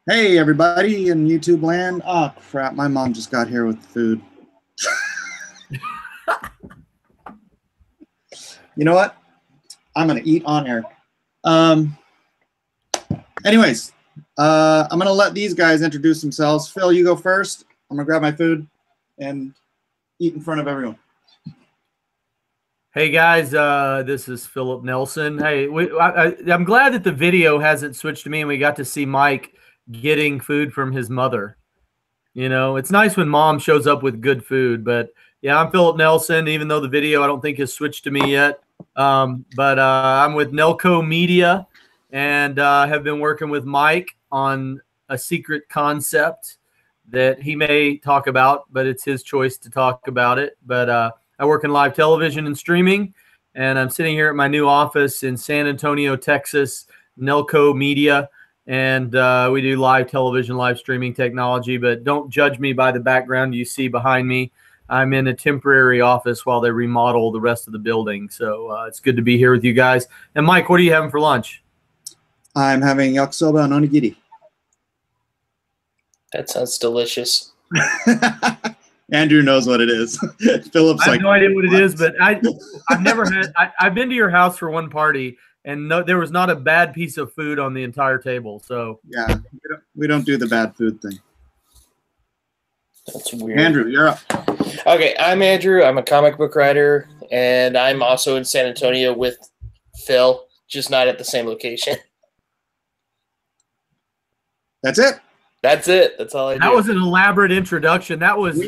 Hey, everybody in YouTube land. Oh, crap. My mom just got here with food. You know what? I'm going to eat on air. Anyways, I'm going to let these guys introduce themselves. Phil, you go first. I'm going to grab my food and eat in front of everyone. Hey guys, this is Philip Nelson. Hey, I'm glad that the video hasn't switched to me and we got to see Mike getting food from his mother. You know, it's nice when mom shows up with good food, but yeah, I'm Philip Nelson, even though the video I don't think has switched to me yet. But I'm with Nelco Media and have been working with Mike on a secret concept that he may talk about, but it's his choice to talk about it. But I work in live television and streaming, and I'm sitting here at my new office in San Antonio, Texas, Nelco Media, and we do live television, live streaming technology. But don't judge me by the background you see behind me. I'm in a temporary office while they remodel the rest of the building. So it's good to be here with you guys. And Mike, what are you having for lunch? I'm having yakisoba and onigiri. That sounds delicious. Andrew knows what it is. Philip's I have like, no idea what it is, but I've never had. I've been to your house for one party, and there was not a bad piece of food on the entire table. So yeah, we don't do the bad food thing. That's weird. Andrew, you're up. Okay, I'm Andrew. I'm a comic book writer, and I'm also in San Antonio with Phil, just not at the same location. That's it. That's it. That's all I do. that was an elaborate introduction. That was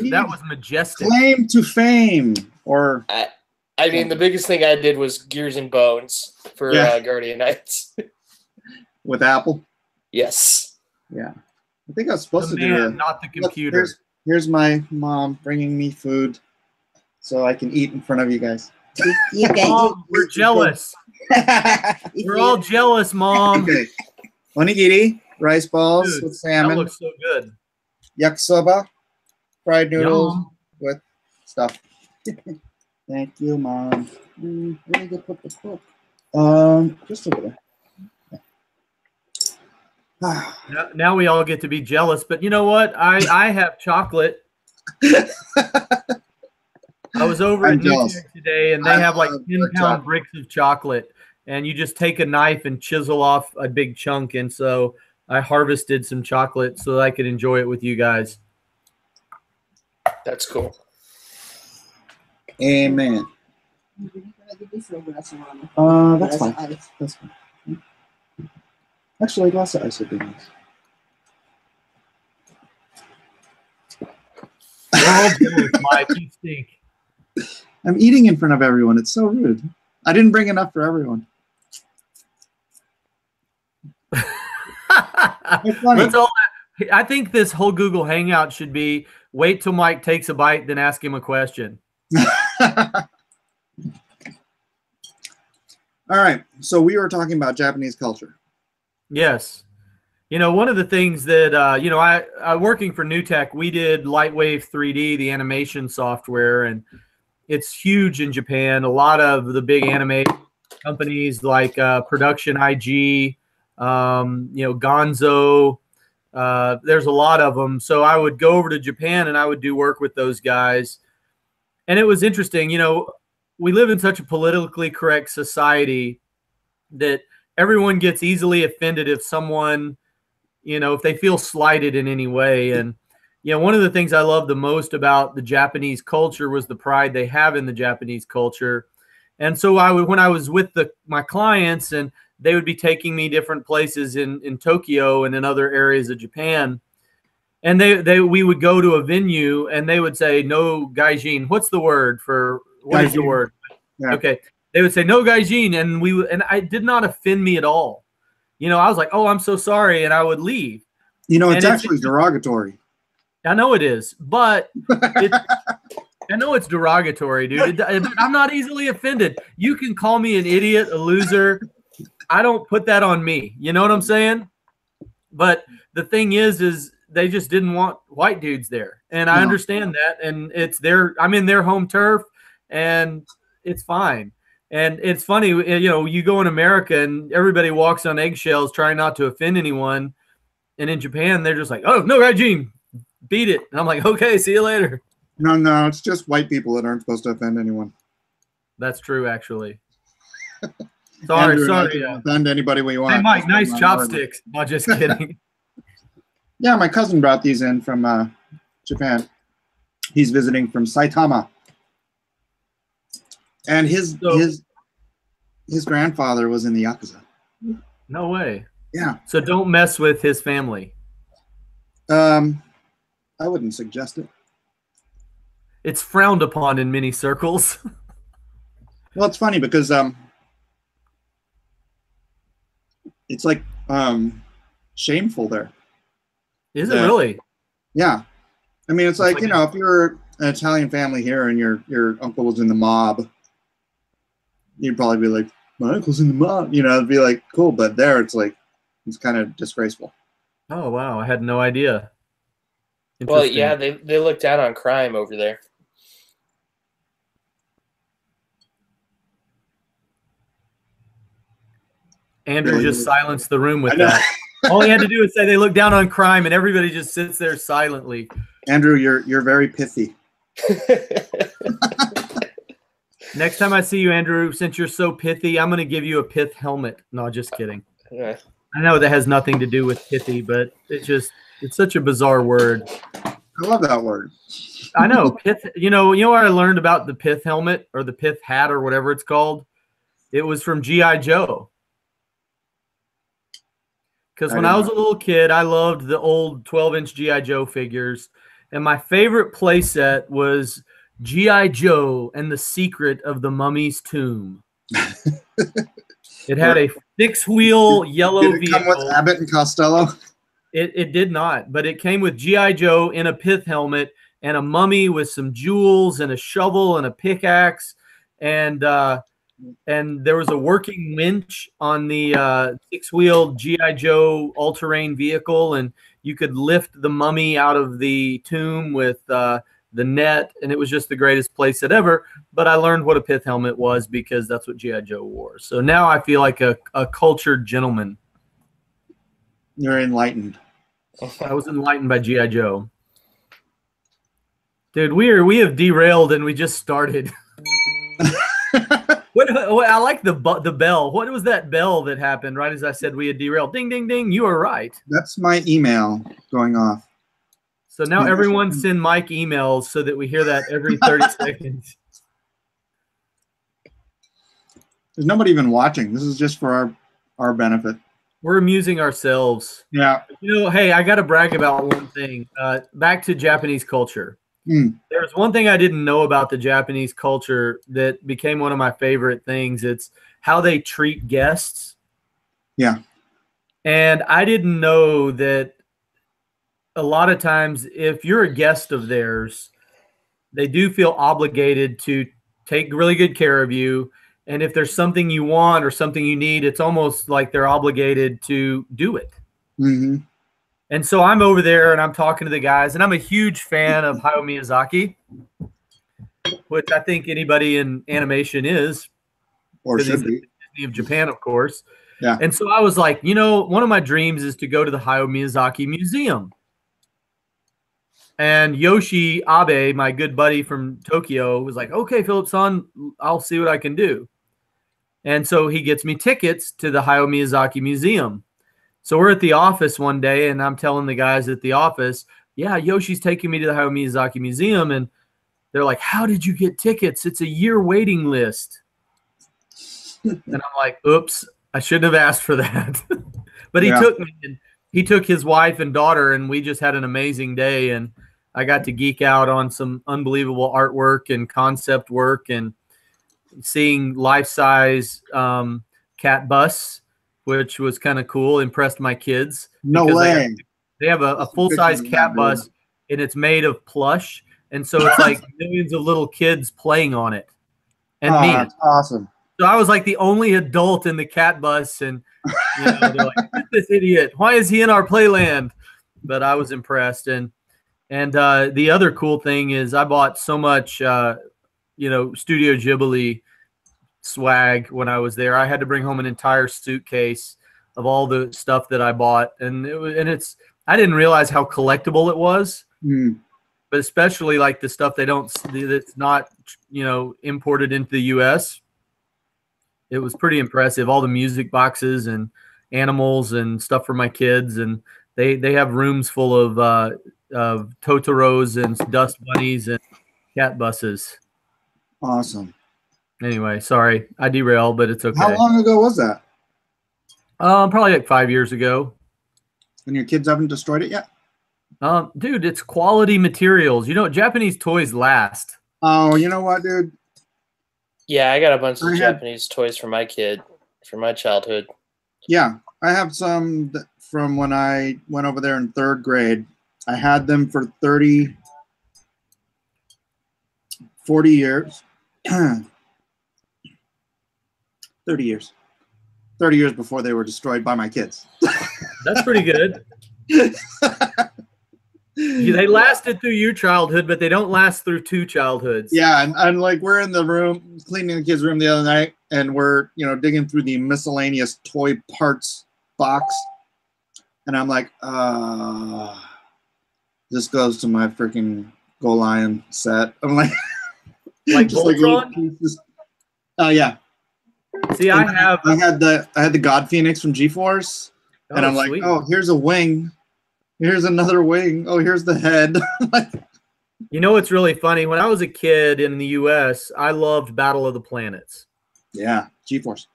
majestic. Claim to fame, or I mean, the biggest thing I did was Gears and Bones for Guardian Knights. with Apple. Yes. Yeah, I think I was supposed The to do man, it. not the computer. Here's my mom bringing me food, so I can eat in front of you guys. We're jealous. We're all jealous, Mom. Okay. Onigiri, rice balls Dude, with salmon. That looks so good. Yakisoba, fried noodles Yum. with stuff. Thank you, Mom. Where did they put the cook? Just over there. Now we all get to be jealous, but you know what? I have chocolate. I was over I'm at jealous. Newtek today, and they have like love 10-pound chocolate. bricks of chocolate, and you just take a knife and chisel off a big chunk. And so I harvested some chocolate so that I could enjoy it with you guys. That's cool. Amen. That's fine. That's fine. Actually, a glass of ice would be nice. We're all jealous, Mike. You stink. I'm eating in front of everyone. It's so rude. I didn't bring enough for everyone. It's funny. Let's all, I think this whole Google Hangout should be wait till Mike takes a bite, then ask him a question. All right. So we were talking about Japanese culture. Yes. You know, one of the things that, you know, I working for Newtek, we did Lightwave 3D, the animation software, and it's huge in Japan. A lot of the big anime companies like Production IG, you know, Gonzo, there's a lot of them. So I would go over to Japan and I would do work with those guys. And it was interesting. You know, we live in such a politically correct society that everyone gets easily offended if someone, you know, if they feel slighted in any way. And, you know, one of the things I love the most about the Japanese culture was the pride they have in the Japanese culture. And so when I was with my clients, and they would be taking me different places in Tokyo and in other areas of Japan, and we would go to a venue and they would say, no gaijin. What's the word for, what is the word? Yeah. Okay. They would say, no gaijin. And I did not offend me at all. You know, I was like, oh, I'm so sorry. And I would leave. You know, it's And actually derogatory. I know it is, but I know it's derogatory, dude. I'm not easily offended. You can call me an idiot, a loser. I don't put that on me. You know what I'm saying? But the thing is they just didn't want white dudes there. And I understand that. And I'm in their home turf, and it's fine. And it's funny, you know, you go in America and everybody walks on eggshells trying not to offend anyone. And in Japan, they're just like, oh, no, Gaijin, beat it. And I'm like, okay, see you later. No, it's just white people that aren't supposed to offend anyone. That's true, actually. Sorry. Andrew, you can offend anybody we want. Hey, Mike, nice chopsticks. No, just kidding. Yeah, my cousin brought these in from Japan. He's visiting from Saitama. And his grandfather was in the Yakuza. No way. Yeah. So don't mess with his family. I wouldn't suggest it. It's frowned upon in many circles. Well, it's funny because it's like shameful there. Is it really? Yeah. I mean, it's like, you know, if you're an Italian family here and your uncle was in the mob, you'd probably be like, my uncle's in the mob. You know, it'd be like, cool. But there, it's like, it's kind of disgraceful. Oh, wow. I had no idea. Well, yeah, they look down on crime over there. Andrew just silenced the room with that. All he had to do was say they look down on crime, and everybody just sits there silently. Andrew, you're very pithy. Next time I see you, Andrew, since you're so pithy, I'm going to give you a pith helmet. No, just kidding. Yeah. I know that has nothing to do with pithy, but it's such a bizarre word. I love that word. I know. Pith. You know what I learned about the pith helmet or the pith hat or whatever it's called? It was from G.I. Joe. Because when I was a little kid, I loved the old 12-inch G.I. Joe figures. And my favorite playset was G.I. Joe and the Secret of the Mummy's Tomb. It had a six-wheel yellow vehicle. Did it come with Abbott and Costello? It did not, but it came with G.I. Joe in a pith helmet and a mummy with some jewels and a shovel and a pickaxe. And there was a working winch on the six-wheeled G.I. Joe all-terrain vehicle, and you could lift the mummy out of the tomb with the net, and it was just the greatest playset ever. But I learned what a pith helmet was because that's what G.I. Joe wore. So now I feel like a cultured gentleman. You're enlightened. I was enlightened by G.I. Joe. Dude, we have derailed and we just started. I like the bell. What was that bell that happened right as I said we had derailed? Ding, ding, ding. You were right. That's my email going off. So now everyone send Mike emails so that we hear that every 30 seconds. There's nobody even watching. This is just for our benefit. We're amusing ourselves. Yeah. You know, hey, I got to brag about one thing. Back to Japanese culture. There's one thing I didn't know about the Japanese culture that became one of my favorite things. It's how they treat guests. Yeah. And I didn't know that a lot of times if you're a guest of theirs, they do feel obligated to take really good care of you. And if there's something you want or something you need, it's almost like they're obligated to do it. Mm-hmm. And so I'm over there and I'm talking to the guys, and I'm a huge fan of Hayao Miyazaki, which I think anybody in animation is. Or should be. Disney of Japan, of course. Yeah. And so I was like, you know, one of my dreams is to go to the Hayao Miyazaki Museum. And Yoshi Abe, my good buddy from Tokyo, was like, okay, Philip-san, I'll see what I can do. And so he gets me tickets to the Hayao Miyazaki Museum. So we're at the office one day, and I'm telling the guys at the office, yeah, Yoshi's taking me to the Hayao Miyazaki Museum. And they're like, how did you get tickets? It's a year waiting list. And I'm like, oops, I shouldn't have asked for that. But he took me, and he took his wife and daughter, and we just had an amazing day. And I got to geek out on some unbelievable artwork and concept work and seeing life-size cat bus, which was kind of cool, impressed my kids. No way. They have a full-size cat bus, and it's made of plush. And so it's like millions of little kids playing on it. And me. That's awesome. So I was like the only adult in the cat bus. And you know, they're like, this idiot, why is he in our playland? But I was impressed. And the other cool thing is I bought so much, Studio Ghibli swag when I was there. I had to bring home an entire suitcase of all the stuff that I bought, and I didn't realize how collectible it was. But especially like the stuff that's not, imported into the U.S. It was pretty impressive. All the music boxes and animals and stuff for my kids, and they have rooms full of Totoros and dust bunnies and cat buses. Awesome. Anyway, sorry I derailed, but it's okay. How long ago was that? Probably like 5 years ago. And your kids haven't destroyed it yet? Dude, it's quality materials. Japanese toys last. Oh, you know what, dude? Yeah, I got a bunch of Japanese toys for my kid, for my childhood. Yeah, I have some from when I went over there in 3rd grade. I had them for 40 years. 30 years. 30 years before they were destroyed by my kids. That's pretty good. They lasted through your childhood, but they don't last through 2 childhoods. Yeah, and like we're in the room cleaning the kids' room the other night, and we're digging through the miscellaneous toy parts box, and I'm like, this goes to my freaking Go Lion set. I'm like, like just Voltron? Yeah. See, I had the God Phoenix from G-Force, and I'm like, oh, here's a wing. Here's another wing. Oh, here's the head. It's really funny. When I was a kid in the U.S., I loved Battle of the Planets. Yeah, G-Force.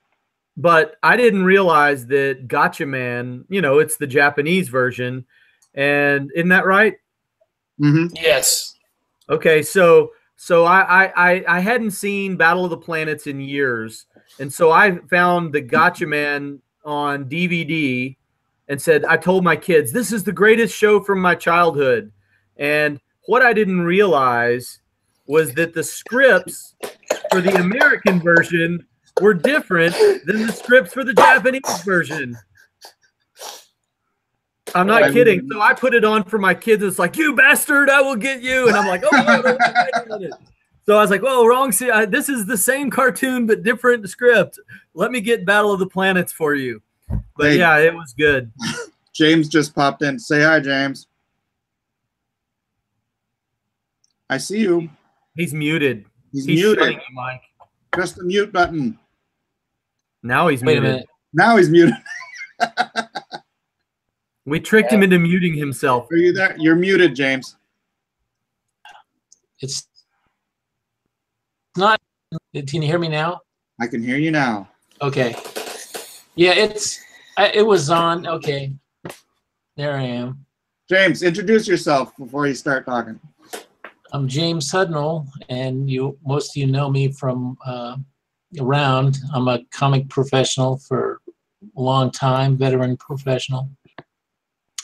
But I didn't realize that Gotcha Man, it's the Japanese version. And isn't that right? Mm-hmm. Yes. Okay, so I hadn't seen Battle of the Planets in years. And so I found the Gotcha Man on DVD and said, I told my kids, this is the greatest show from my childhood. And what I didn't realize was that the scripts for the American version were different than the scripts for the Japanese version. I'm not kidding. So I put it on for my kids. It's like, you bastard, I will get you. And I'm like, oh, wait a minute. So I was like, whoa, wrong. This is the same cartoon, but different script. Let me get Battle of the Planets for you. But yeah, it was good. James just popped in. Say hi, James. I see you. He's muted. He's muted. Shutting you, Mike. Press the mute button. Now he's muted. Wait a minute. Now he's muted. We tricked him into muting himself. Are you there? You're muted, James. It's not. Can you hear me now? I can hear you now. Okay. Yeah, it was on. Okay. There I am. James, introduce yourself before you start talking. I'm James Hudnall, and most of you know me from around. I'm a comic professional for a long time, veteran professional.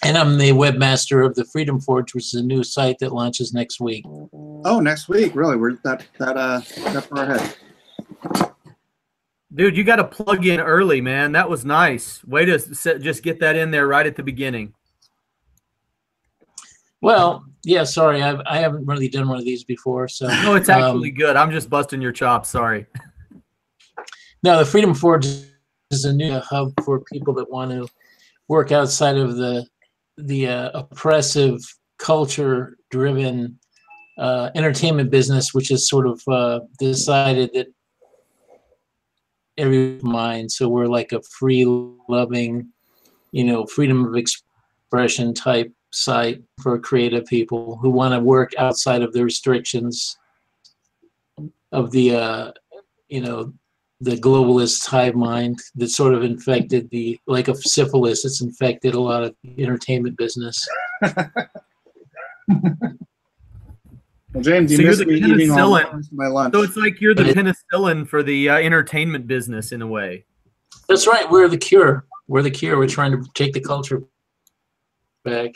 And I'm the webmaster of the Freedom Forge, which is a new site that launches next week. Oh, next week, really? We're that far ahead. Dude, you got to plug in early, man. That was nice. Way to just get that in there right at the beginning. Well, yeah, sorry, I haven't really done one of these before. So no, it's actually good. I'm just busting your chops. Sorry. No, the Freedom Forge is a new hub for people that want to work outside of the oppressive, culture-driven entertainment business, which is sort of decided that every mind. So we're like a free-loving, freedom of expression type site for creative people who want to work outside of the restrictions of the globalist hive mind that sort of infected like a syphilis. It's infected a lot of entertainment business. Well, James, so you missed me eating all my lunch. So it's like you're the penicillin for the entertainment business in a way. That's right. We're the cure. We're the cure. We're trying to take the culture back.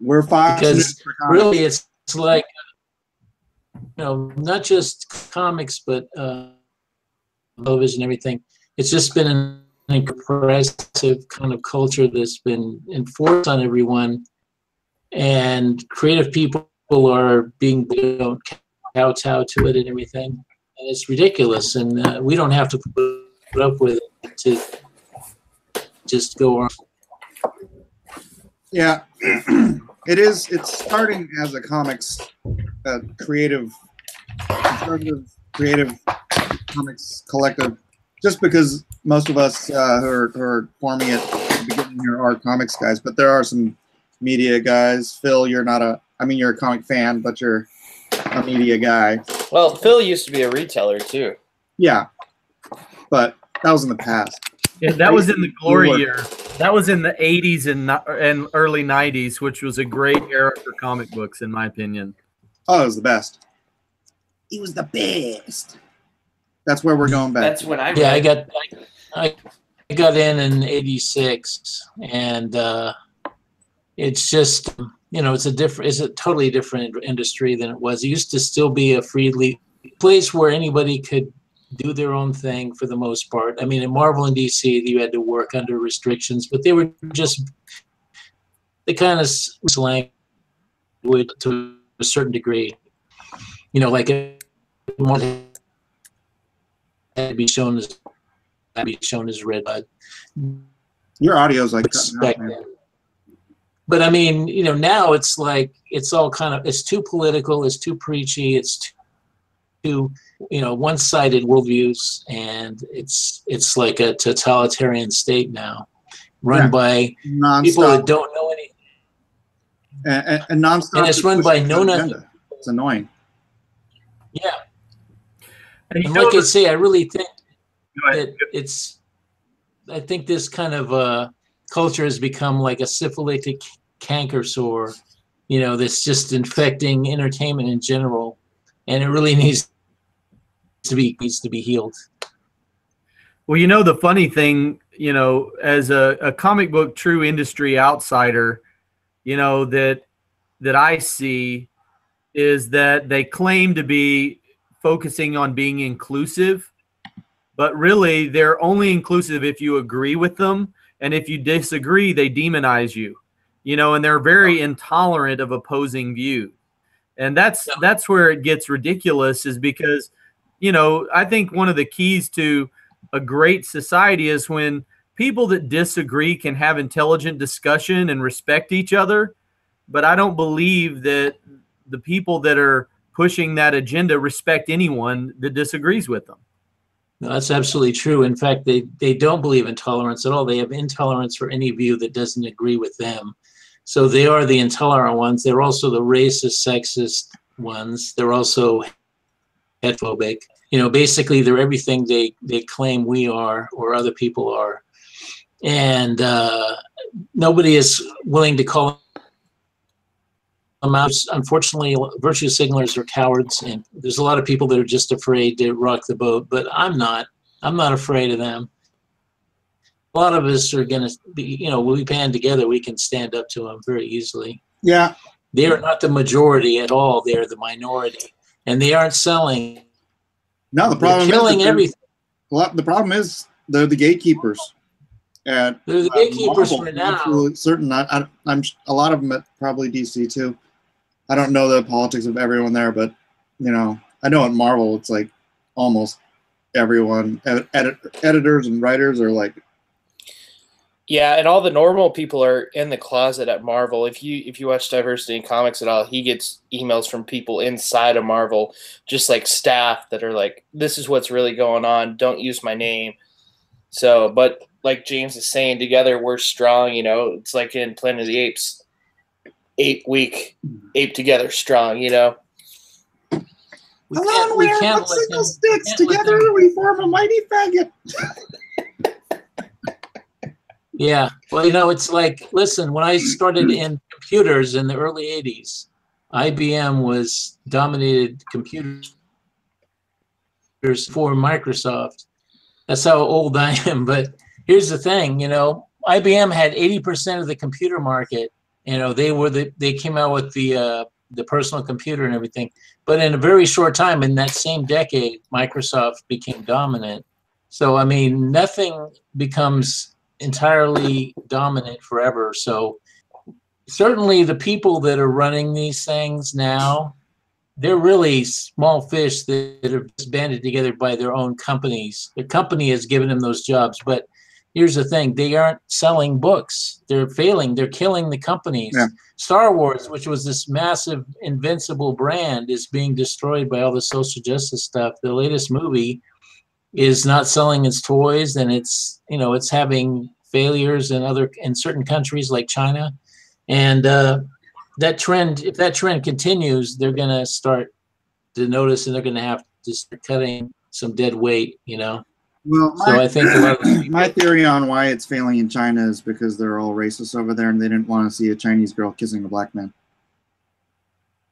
We're Fox because really it's like not just comics but television and everything. It's just been an impressive kind of culture that's been enforced on everyone, and creative people are being kowtow to it and everything, and it's ridiculous, and we don't have to put up with it just go on. Yeah, it's starting as a comics creative, conservative, creative comics collective, just because most of us who are forming it at the beginning here are comics guys, but there are some media guys. Phil, you're a comic fan, but you're a media guy. Well, Phil used to be a retailer too. Yeah, but that was in the past. Yeah, that was in the glory year. That was in the 80s and early 90s, which was a great era for comic books, in my opinion. Oh, it was the best. He was the best. That's where we're going back. That's when I I got in '86, and it's just it's a totally different industry than it was. It used to still be a freely place where anybody could do their own thing for the most part. I mean, in Marvel and DC, you had to work under restrictions, but they kind of slang to a certain degree. Like it had to be shown as red. But your audio's like but I mean, now it's like it's all it's too political, it's too preachy, it's too one-sided worldviews, and it's like a totalitarian state now, run by non-stop people that don't know anything, and nonstop. And it's run by nothing. It's annoying. Yeah, and like I say, I really think that I think this kind of culture has become like a syphilitic canker sore, that's just infecting entertainment in general, and it really needs to be healed. Well, the funny thing, as a comic book true industry outsider, that I see is that they claim to be focusing on being inclusive, but really they're only inclusive if you agree with them, and if you disagree, they demonize you, and they're very intolerant of opposing views. And that's where it gets ridiculous, is because I think one of the keys to a great society is when people that disagree can have intelligent discussion and respect each other. But I don't believe that the people that are pushing that agenda respect anyone that disagrees with them. No, that's absolutely true. In fact, they don't believe in tolerance at all. They have intolerance for any view that doesn't agree with them. So they are the intolerant ones. They're also the racist, sexist ones. They're also heterophobic. Basically they're everything they claim we are or other people are. And nobody is willing to call them out. Unfortunately, virtue signalers are cowards, and there's a lot of people that are just afraid to rock the boat, but I'm not afraid of them. A lot of us are going to be, when we band together, we can stand up to them very easily. Yeah. They are not the majority at all. They're the minority, and they aren't selling. No, the problem they're killing everything. The problem is they're the gatekeepers. And they're the gatekeepers for now. Absolutely certain. I'm a lot of them at probably DC too. I don't know the politics of everyone there, but I know at Marvel it's like almost everyone, editors and writers are like. Yeah, and all the normal people are in the closet at Marvel. If you watch Diversity in Comics at all, he gets emails from people inside of Marvel, just like staff that are like, "This is what's really going on. Don't use my name." So, but like James is saying, together we're strong. It's like in Planet of the Apes, 8 week ape together strong. We can't single sticks together. We form a mighty faggot. Yeah, well, it's like, listen, when I started in computers in the early 80s, IBM was dominated computers for Microsoft. That's how old I am. But here's the thing, IBM had 80% of the computer market. They came out with the personal computer and everything. But in a very short time, in that same decade, Microsoft became dominant. So, I mean, nothing becomes entirely dominant forever. So certainly the people that are running these things now, they're really small fish that are just banded together by their own companies. The company has given them those jobs, but here's the thing: they aren't selling books. They're failing. They're killing the companies. Yeah. Star Wars, which was this massive, invincible brand, is being destroyed by all the social justice stuff. The latest movie is not selling its toys, and it's it's having failures in certain countries like China, and that trend, if that trend continues, they're going to start to notice, and they're going to have to start cutting some dead weight. Well, So I think a lot of my theory on why it's failing in China is because they're all racist over there, and they didn't want to see a Chinese girl kissing a black man.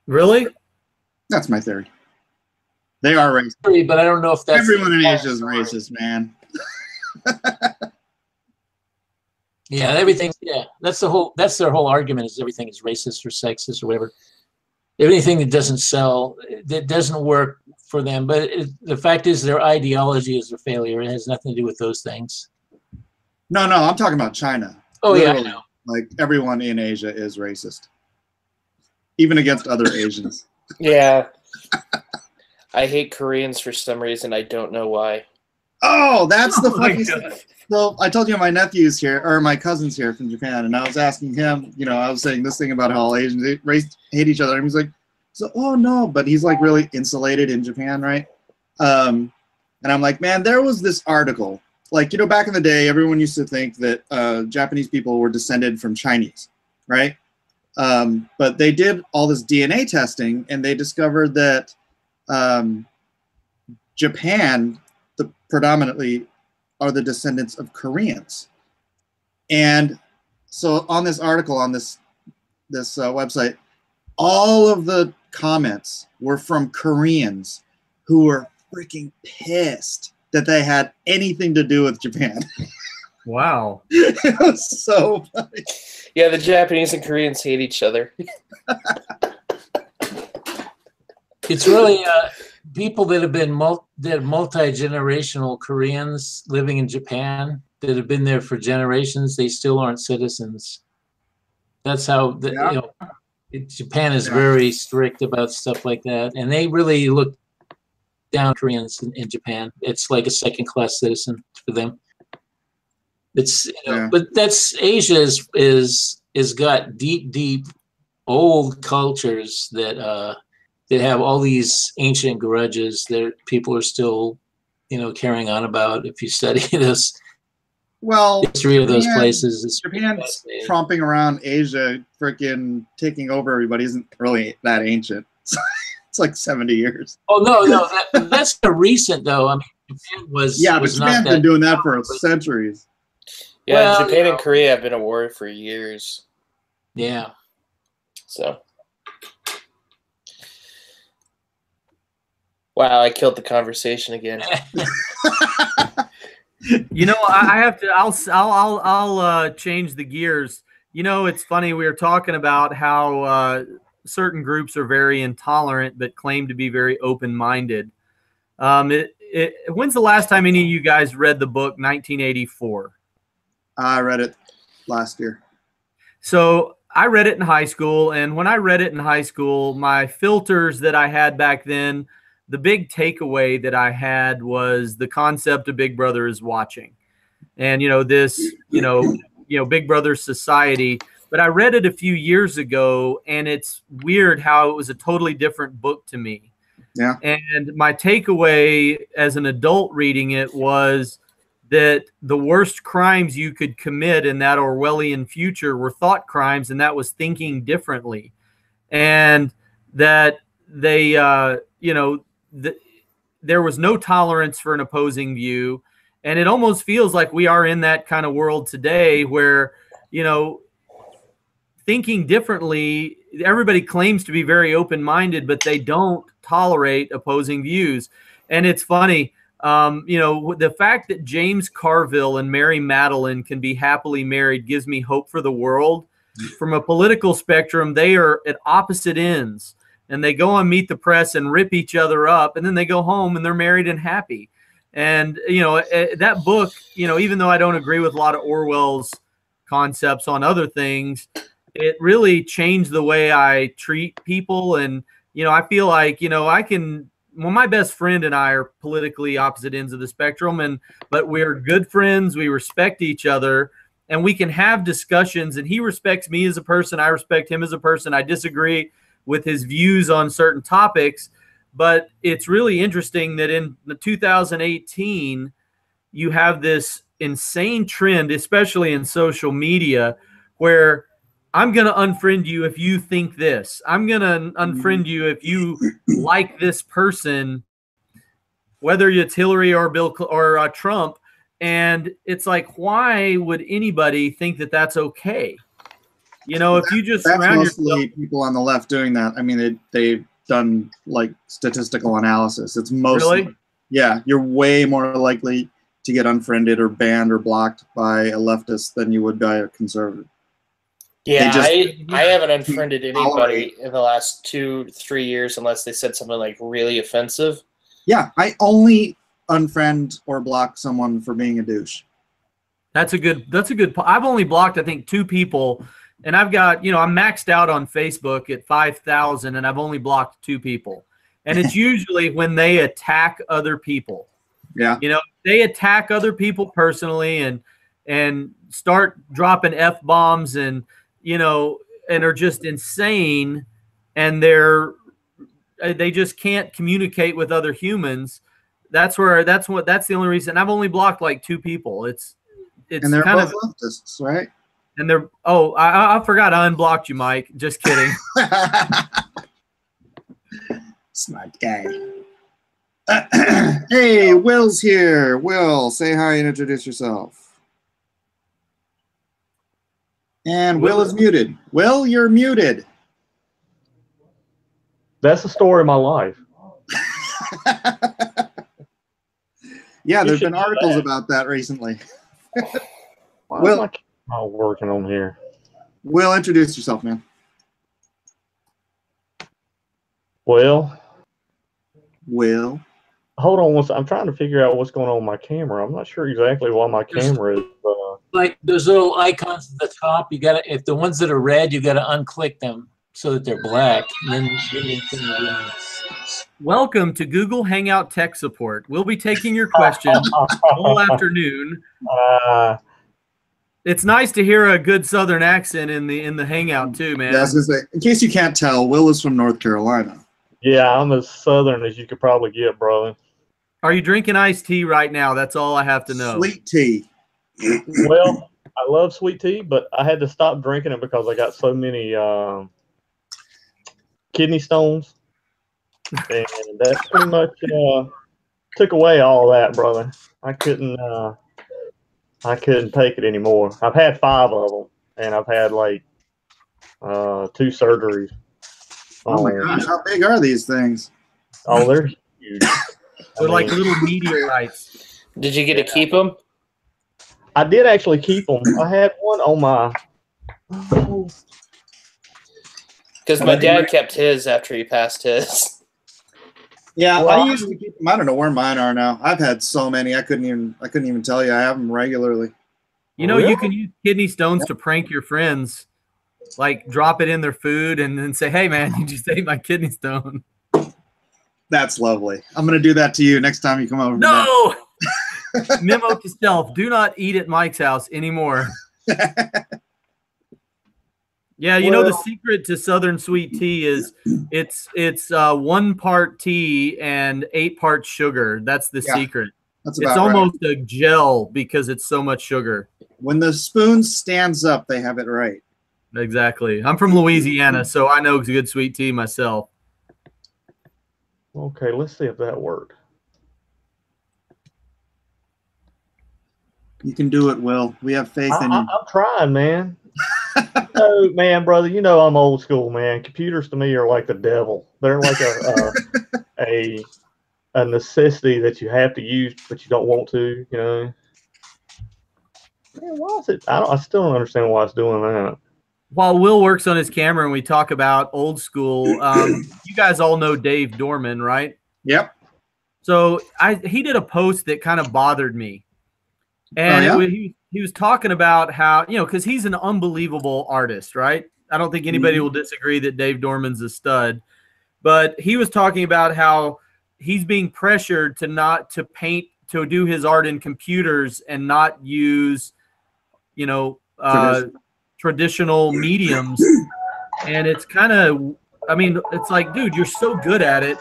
Really? That's my theory. They are racist. but I don't know if that's Everyone in Asia is racist, man. Yeah, everything. Yeah, that's their whole argument, is everything is racist or sexist or whatever. Anything that doesn't sell, that doesn't work for them. But the fact is, their ideology is a failure. It has nothing to do with those things. No, I'm talking about China. Oh, Literally, yeah, I know. Like, everyone in Asia is racist, even against other Asians. Yeah. I hate Koreans for some reason. I don't know why. Oh, that's the my fucking God. stuff. So I told you my nephew's here, or my cousin's here from Japan, and I was asking him, I was saying this thing about how all Asians hate each other, and he's like, oh no, but he's like really insulated in Japan, right? And I'm like, man, there was this article, like, back in the day, everyone used to think that Japanese people were descended from Chinese, right? But they did all this DNA testing, and they discovered that Japan, predominantly, are the descendants of Koreans. And so on this article, on this website, all of the comments were from Koreans who were freaking pissed that they had anything to do with Japan. Wow. It was so funny. Yeah, the Japanese and Koreans hate each other. It's really people that have been multi-generational Koreans living in Japan that have been there for generations. They still aren't citizens. That's how Japan is very strict about stuff like that, and they really look down on Koreans in Japan. It's like a second-class citizen for them. It's but that's Asia is got deep old cultures that have all these ancient grudges that people are still carrying on about. If you study this history of those places, Japan's tromping around Asia, freaking taking over everybody isn't really that ancient. It's like 70 years. Oh no, that's recent though. I mean, Japan was but Japan's been doing that for centuries. Yeah, Japan and Korea have been at war for years. Yeah. So. Wow, I killed the conversation again. I have to. I'll change the gears. It's funny. We were talking about how certain groups are very intolerant, but claim to be very open-minded. When's the last time any of you guys read the book 1984? I read it last year. So I read it in high school, and when I read it in high school, my filters that I had back then. The big takeaway that I had was the concept of Big Brother is watching, and this Big Brother society. But I read it a few years ago, and it's weird how it was a totally different book to me. Yeah. And my takeaway as an adult reading it was that the worst crimes you could commit in that Orwellian future were thought crimes, and that was thinking differently, and that they there was no tolerance for an opposing view. And it almost feels like we are in that kind of world today where, thinking differently, everybody claims to be very open-minded, but they don't tolerate opposing views. And it's funny, the fact that James Carville and Mary Madeline can be happily married gives me hope for the world. From a political spectrum, they are at opposite ends. And they go on Meet the Press and rip each other up, and then they go home and they're married and happy. And, that book, even though I don't agree with a lot of Orwell's concepts on other things, it really changed the way I treat people. And, I feel like, I can well, my best friend and I are politically opposite ends of the spectrum, but we're good friends. We respect each other, and we can have discussions. And he respects me as a person. I respect him as a person. I disagree with his views on certain topics, but it's really interesting that in the 2018, you have this insane trend, especially in social media, where I'm going to unfriend you if you think this. I'm going to unfriend you if you like this person, whether it's Hillary or Bill or Trump. And it's like, why would anybody think that that's okay? You know, if you just surround mostly people on the left doing that. I mean, they've done like statistical analysis. It's mostly, really? Yeah, you're way more likely to get unfriended or banned or blocked by a leftist than you would by a conservative. Yeah, I haven't unfriended anybody in the last 2-3 years unless they said something like really offensive. Yeah, I only unfriend or block someone for being a douche. That's a good. I've only blocked, I think, 2 people, and I've got, you know, I'm maxed out on Facebook at 5,000, and I've only blocked 2 people, and it's usually when they attack other people. Yeah, you know, they attack other people personally and start dropping F-bombs and, you know, and are just insane, and they just can't communicate with other humans. That's the only reason. I've only blocked like 2 people. It's and they're kind both leftists, right? And they're I forgot I unblocked you, Mike. Just kidding. Smart guy. Hey, Will's here. Will, say hi and introduce yourself. And Will is muted. Will, you're muted. That's the story of my life. Yeah, there's been articles about that recently. Why is my camera working on here? Will, introduce yourself, man. Will. hold on one second. I'm trying to figure out what's going on with my camera. I'm not sure exactly why my camera is. Like those little icons at the top, you gotta, if the ones that are red, you gotta unclick them so that they're black. And then you can Welcome to Google Hangout Tech Support. We'll be taking your questions all afternoon. It's nice to hear a good Southern accent in the Hangout too, man. Yeah, I was gonna say, in case you can't tell, Will is from North Carolina. Yeah, I'm as Southern as you could probably get, brother. Are you drinking iced tea right now? That's all I have to know. Sweet tea. Well, I love sweet tea, but I had to stop drinking it because I got so many kidney stones. And that pretty much took away all that, brother. I couldn't take it anymore. I've had 5 of them, and I've had like 2 surgeries. Oh my gosh, how big are these things? Oh, they're huge. They're like little meteorites. Did you get to keep them? I did actually keep them. I had one on my. Because my dad kept his after he passed his. Yeah, well, I used to keep them. I don't know where mine are now. I've had so many. I couldn't even tell you. I have them regularly. You know, you can use kidney stones to prank your friends. Like drop it in their food and then say, "Hey, man, you just ate my kidney stone." That's lovely. I'm gonna do that to you next time you come over. No. Memo to self: do not eat at Mike's house anymore. Yeah, you know the secret to Southern sweet tea is it's 1 part tea and 8 parts sugar. That's the secret. That's it's almost a gel because it's so much sugar. When the spoon stands up, they have it right. Exactly. I'm from Louisiana, so I know good sweet tea myself. Okay, let's see if that worked. You can do it, Will. We have faith in you. I'm trying, man. Oh, man, brother, you know I'm old school, man. Computers to me are like the devil. They're like a necessity that you have to use, but you don't want to, you know. Man, why is it? I still don't understand why it's doing that. While Will works on his camera and we talk about old school, you guys all know Dave Dorman, right? Yep. So he did a post that kind of bothered me. And he was talking about how, you know, because he's an unbelievable artist, right? I don't think anybody will disagree that Dave Dorman's a stud. But he was talking about how he's being pressured to not to paint, to do his art in computers and not use, you know, traditional mediums. And it's kind of, I mean, it's like, dude, you're so good at it.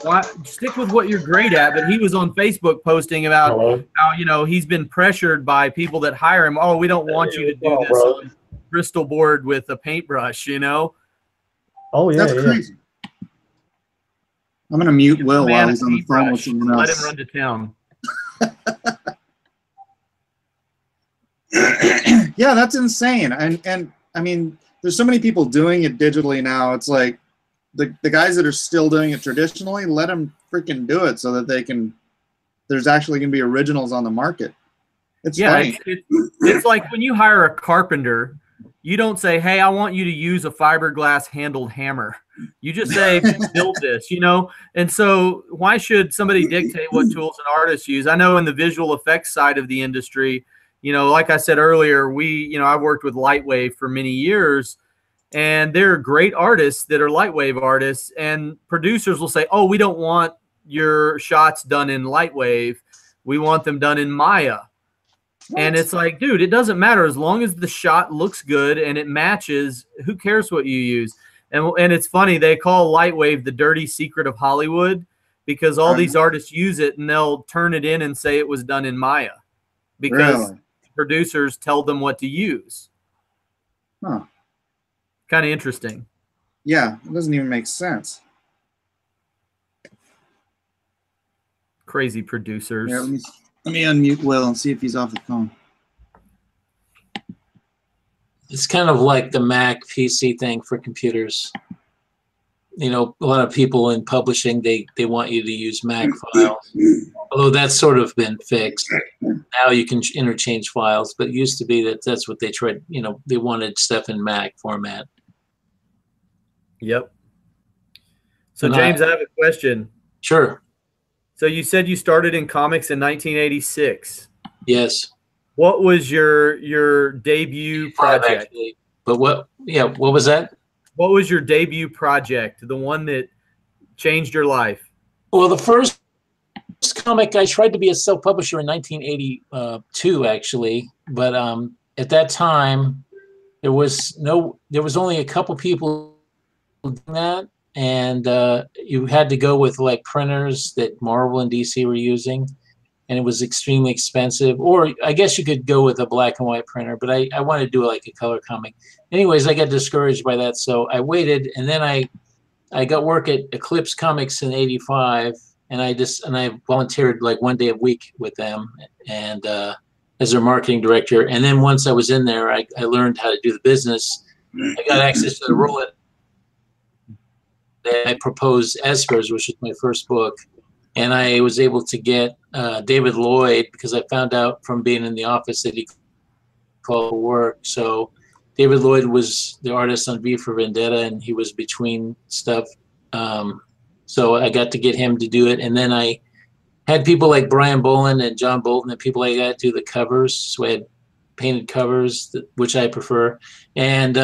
Why stick with what you're great at? But he was on Facebook posting about how, you know, he's been pressured by people that hire him. Oh, we don't want you to do this on Bristol board with a paintbrush, you know? Oh, yeah. That's crazy. I'm going to mute Will while he's on the phone with someone else. Let him run to town. Yeah, that's insane. And I mean, there's so many people doing it digitally now. It's like the guys that are still doing it traditionally, let them freaking do it so that they can, there's actually going to be originals on the market. It's funny. It's like when you hire a carpenter, you don't say, hey, I want you to use a fiberglass handled hammer. You just say, build this, you know? And so why should somebody dictate what tools an artist use? I know in the visual effects side of the industry, you know, like I said earlier, I've worked with Lightwave for many years, and there are great artists that are Lightwave artists, and producers will say, oh, we don't want your shots done in Lightwave. We want them done in Maya. And it's like, dude, it doesn't matter. As long as the shot looks good and it matches, who cares what you use? And it's funny, they call Lightwave the dirty secret of Hollywood because all these artists use it and they'll turn it in and say it was done in Maya because producers tell them what to use. Huh. Kind of interesting. Yeah, it doesn't even make sense. Crazy producers. Yeah, let me unmute Will and see if he's off the phone. It's kind of like the Mac PC thing for computers. You know, a lot of people in publishing, they want you to use Mac files. Although that's sort of been fixed. Now you can interchange files, but it used to be that's what they tried, you know, they wanted stuff in Mac format. Yep. So James, I have a question. Sure. So you said you started in comics in 1986. Yes. What was your debut project? Actually. But what was that? What was your debut project? The one that changed your life? Well, the first comic, I tried to be a self-publisher in 1982, actually. But at that time, there was only a couple people doing that. And you had to go with like printers that Marvel and DC were using, and it was extremely expensive. Or I guess you could go with a black and white printer, but I wanted to do like a color comic. Anyways, I got discouraged by that, so I waited, and then I got work at Eclipse Comics in '85, and I volunteered like one day a week with them, and as their marketing director. And then once I was in there, I learned how to do the business. I got access to the roulette. I proposed Espers, which was my first book, and I was able to get David Lloyd because I found out from being in the office that he called for work. So David Lloyd was the artist on V for Vendetta, and he was between stuff. So I got to get him to do it, and then I had people like Brian Boland and John Bolton and people like that do the covers. So I had painted covers, which I prefer. And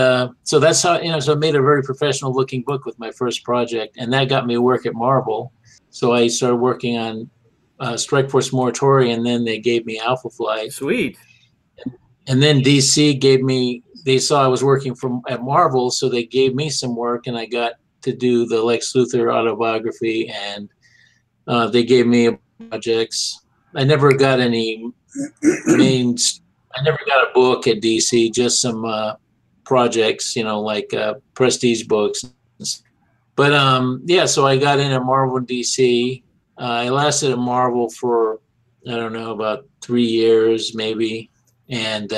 so that's how, so I made a very professional looking book with my first project, and that got me work at Marvel. So I started working on Strike Force Moratorium, and then they gave me Alpha Flight. Sweet. And then DC they saw I was working at Marvel, so they gave me some work, and I got to do the Lex Luthor autobiography, and they gave me projects. I never got any I never got a book at DC, just some projects, like prestige books. But yeah, so I got in at Marvel and DC. I lasted at Marvel for, I don't know, about 3 years maybe. And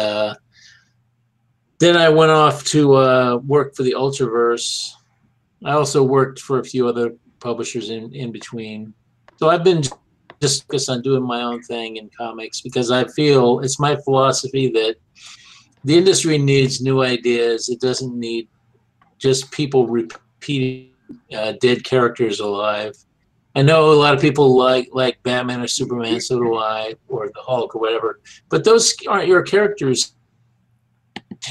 then I went off to work for the Ultraverse. I also worked for a few other publishers in between. So I've been just focused on doing my own thing in comics because I feel it's my philosophy that the industry needs new ideas. It doesn't need just people repeating dead characters alive. I know a lot of people like Batman or Superman, so do I, or the Hulk or whatever. But those aren't your characters.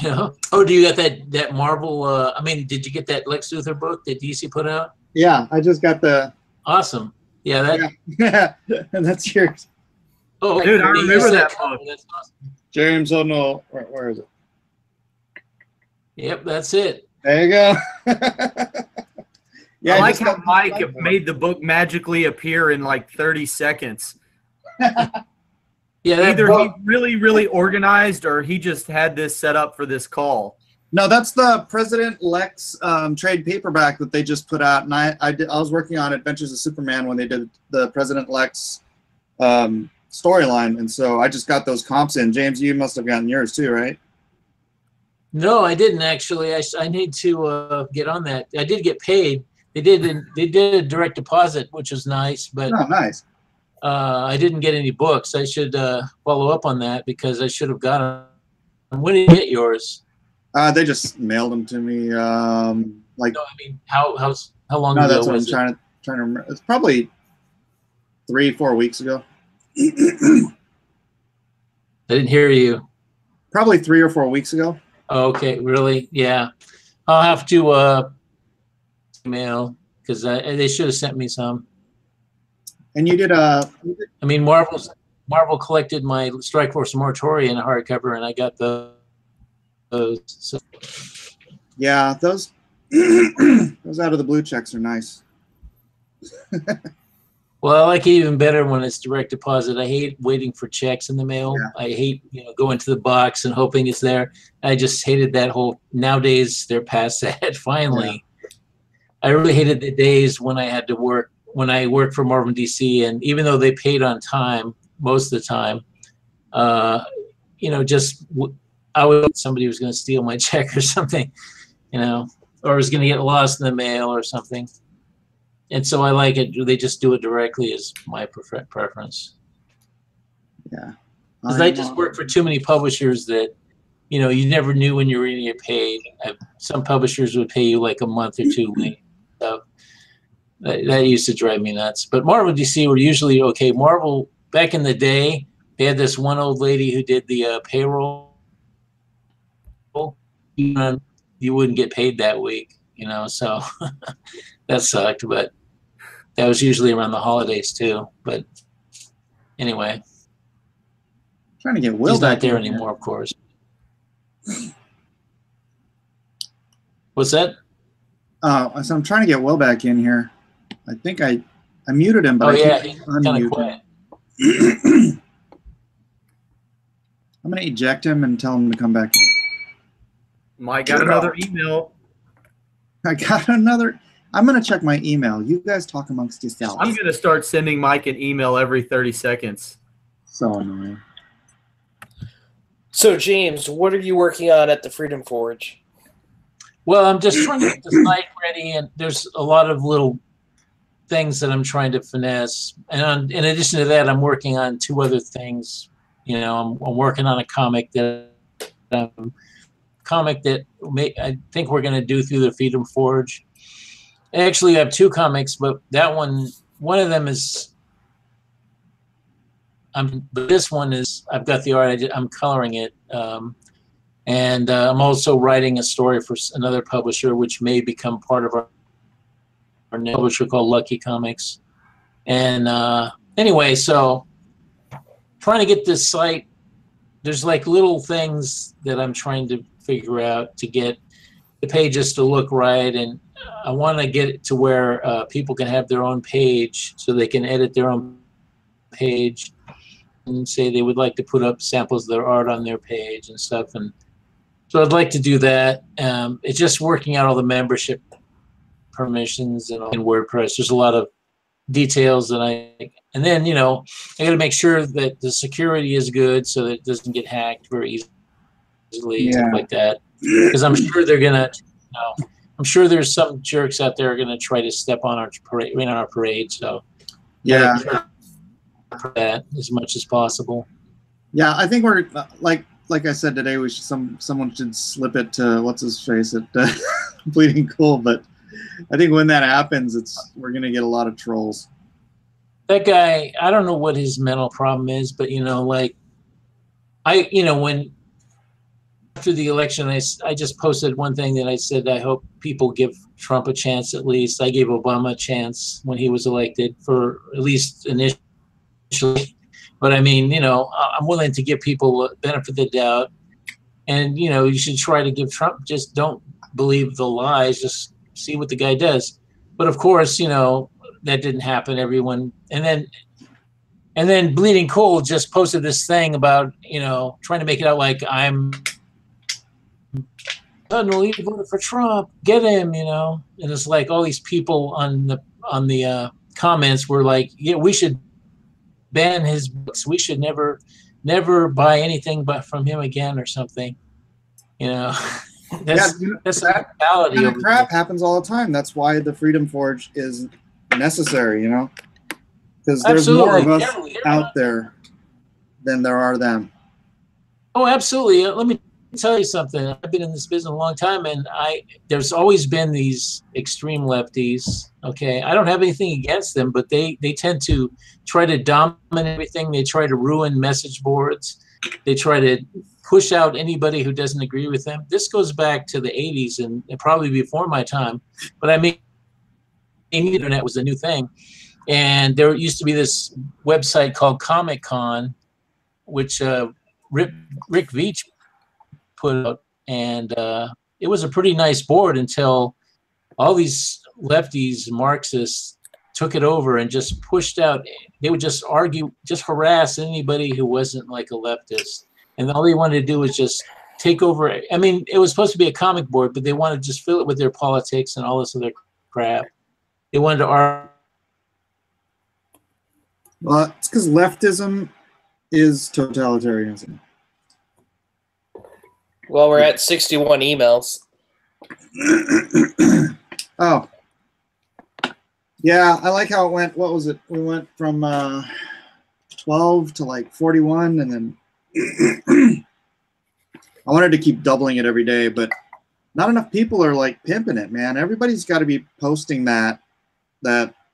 Oh, do you got that Marvel? Did you get that Lex Luthor book that DC put out? Yeah, I just got the. Awesome. Yeah, that. Yeah, and that's yours. Oh, Dude, I you remember used that cover. book. That's awesome. James Hudnall. Where is it? Yep, that's it. There you go. Yeah, I like just how got Mike this made the book magically appear in like 30 seconds. Yeah, that Either book. he's really, really organized or he just had this set up for this call. No, that's the President-Elect's trade paperback that they just put out, and I was working on Adventures of Superman when they did the President-Elect's storyline, and so I just got those comps in. James, you must have gotten yours too, right? No, I didn't actually. I need to get on that. I did get paid. They did a direct deposit, which was nice, but Oh, nice. I didn't get any books. I should follow up on that because I should have gotten them. When did you get yours? They just mailed them to me. Like, No, I mean, how long no, ago that's what I'm was it? trying to remember. It's probably 3-4 weeks ago. I didn't hear you. Probably 3 or 4 weeks ago. Oh, okay, really? Yeah, I'll have to email because they should have sent me some. And you did I mean, Marvel collected my Strike Force Moratorium in a hardcover, and I got those. So, yeah, those those out of the blue checks are nice. well, I like it even better when it's direct deposit. I hate waiting for checks in the mail. Yeah. I hate going to the box and hoping it's there. I just hated that whole. Nowadays, they're past that. Finally, I really hated the days when I had to work. When I worked for Marvel DC, and even though they paid on time most of the time, I would somebody was going to steal my check or something, or was going to get lost in the mail or something. And so I like it. They just do it directly is my preference. Yeah. Because I just worked for too many publishers that, you never knew when you were going to get paid. Some publishers would pay you like a month or 2 late. So that used to drive me nuts. But Marvel DC were usually okay. Marvel, back in the day, they had this one old lady who did the payroll. You wouldn't get paid that week, so that sucked. But that was usually around the holidays too. But anyway, Trying to get Will he's back not there in here. anymore, of course. What's that? So I'm trying to get Will back in here. I think I muted him, but I he's can't kind of unmute quiet. him. I'm going to eject him and tell him to come back in. Mike got another email. I got another. I'm going to check my email. You guys talk amongst yourselves. I'm going to start sending Mike an email every 30 seconds. So annoying. So, James, what are you working on at the Freedom Forge? Well, I'm just trying to get the site ready, and there's a lot of little things that I'm trying to finesse. And in addition to that, I'm working on 2 other things. I'm working on a comic that I think we're going to do through the Freedom Forge. I actually have 2 comics, but one of them is. But this one is. I've got the art. I'm coloring it. And I'm also writing a story for another publisher, which may become part of our new publisher called Lucky Comics. And anyway, so trying to get this site, there's like little things that I'm trying to figure out to get the pages to look right. And I want to get it to where people can have their own page so they can edit their own page and say they would like to put up samples of their art on their page and stuff. And so I'd like to do that. It's just working out all the membership permissions and in WordPress. There's a lot of details that and then, I got to make sure that the security is good so that it doesn't get hacked very easily, stuff like that. Because I'm sure they're going to, I'm sure there's some jerks out there are going to try to step on our parade. So Yeah. That as much as possible. Yeah, I think we're like I said today. We should someone should slip it to what's his face at Bleeding Cool. But I think when that happens, we're gonna get a lot of trolls. That guy, I don't know what his mental problem is, but when after the election, I just posted one thing that I said, I hope people give Trump a chance at least. I gave Obama a chance when he was elected, for at least initially. But I mean, you know, I'm willing to give people a benefit of the doubt. And, you know, you should try to give Trump, just don't believe the lies, just see what the guy does. But of course, you know, that didn't happen. Everyone, and then Bleeding Cool just posted this thing about, you know, trying to make it out like I'm Hudnall, you voted for Trump, get him, you know. And it's like all these people on the comments were like, yeah, we should ban his books. We should never buy anything but from him again or something. You know, that's that mentality. Kind of crap happens all the time. That's why the Freedom Forge is necessary, you know, because there's more of us out there than there are them. Oh, absolutely. Let me tell you something. I've been in this business a long time, and there's always been these extreme lefties. Okay, I don't have anything against them, but they tend to try to dominate everything. They try to ruin message boards. They try to push out anybody who doesn't agree with them. This goes back to the 80s and probably before my time. But I mean, the internet was a new thing, and there used to be this website called Comic Con, which Rick Veitch put out, and it was a pretty nice board until all these lefties, Marxists, took it over and just pushed out. They would just argue, just harass anybody who wasn't like a leftist, and all they wanted to do was just take over. I mean, it was supposed to be a comic board, but they wanted to just fill it with their politics and all this other crap. They wanted to argue. Well, it's because leftism is totalitarianism. Well, we're at 61 emails. Oh. Yeah, I like how it went. What was it? We went from 12 to like 41, and then I wanted to keep doubling it every day, but not enough people are like pimping it, man. Everybody's got to be posting that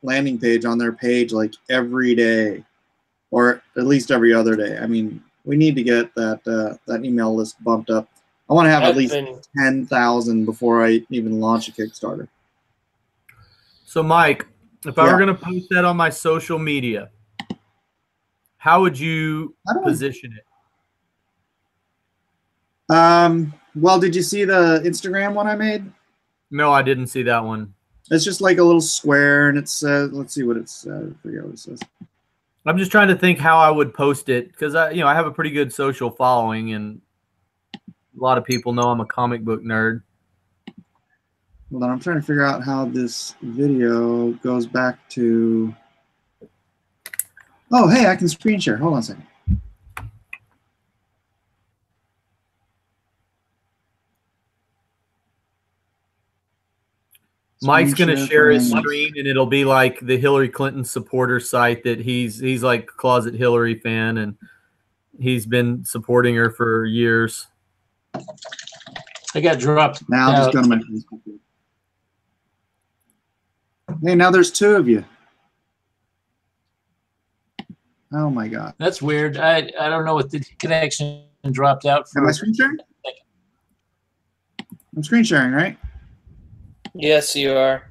landing page on their page like every day, or at least every other day. I mean, we need to get that email list bumped up. I want to have at least 10,000 before I even launch a Kickstarter. So, Mike, if I were going to post that on my social media, how would you position it? Well, did you see the Instagram one I made? No, I didn't see that one. It's just like a little square, and it says, let's see what it says. I forget what it says. I'm just trying to think how I would post it, because I have a pretty good social following, and a lot of people know I'm a comic book nerd. Hold on, I'm trying to figure out how this video goes back to. Oh, hey, I can screen share. Hold on a second. Mike's going to share his screen, and it'll be like the Hillary Clinton supporter site that he's like a closet Hillary fan, and he's been supporting her for years. I got dropped. Now I'll just go to my Facebook. Hey, now there's two of you. Oh my God. That's weird. I don't know what the connection dropped out for. Am I screen sharing? I'm screen sharing, right? Yes, you are.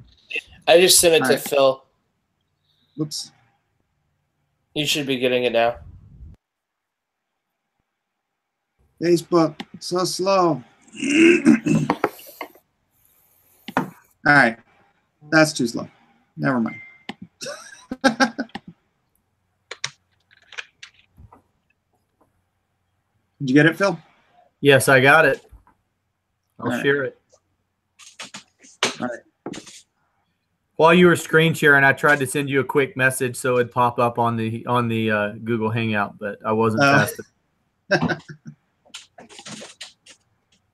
I just sent it to Phil. Whoops. You should be getting it now. Facebook, so slow. All right. That's too slow. Never mind. Did you get it, Phil? Yes, I got it. I'll share it. All right. While you were screen sharing, I tried to send you a quick message so it'd pop up on the Google Hangout, but I wasn't fast enough.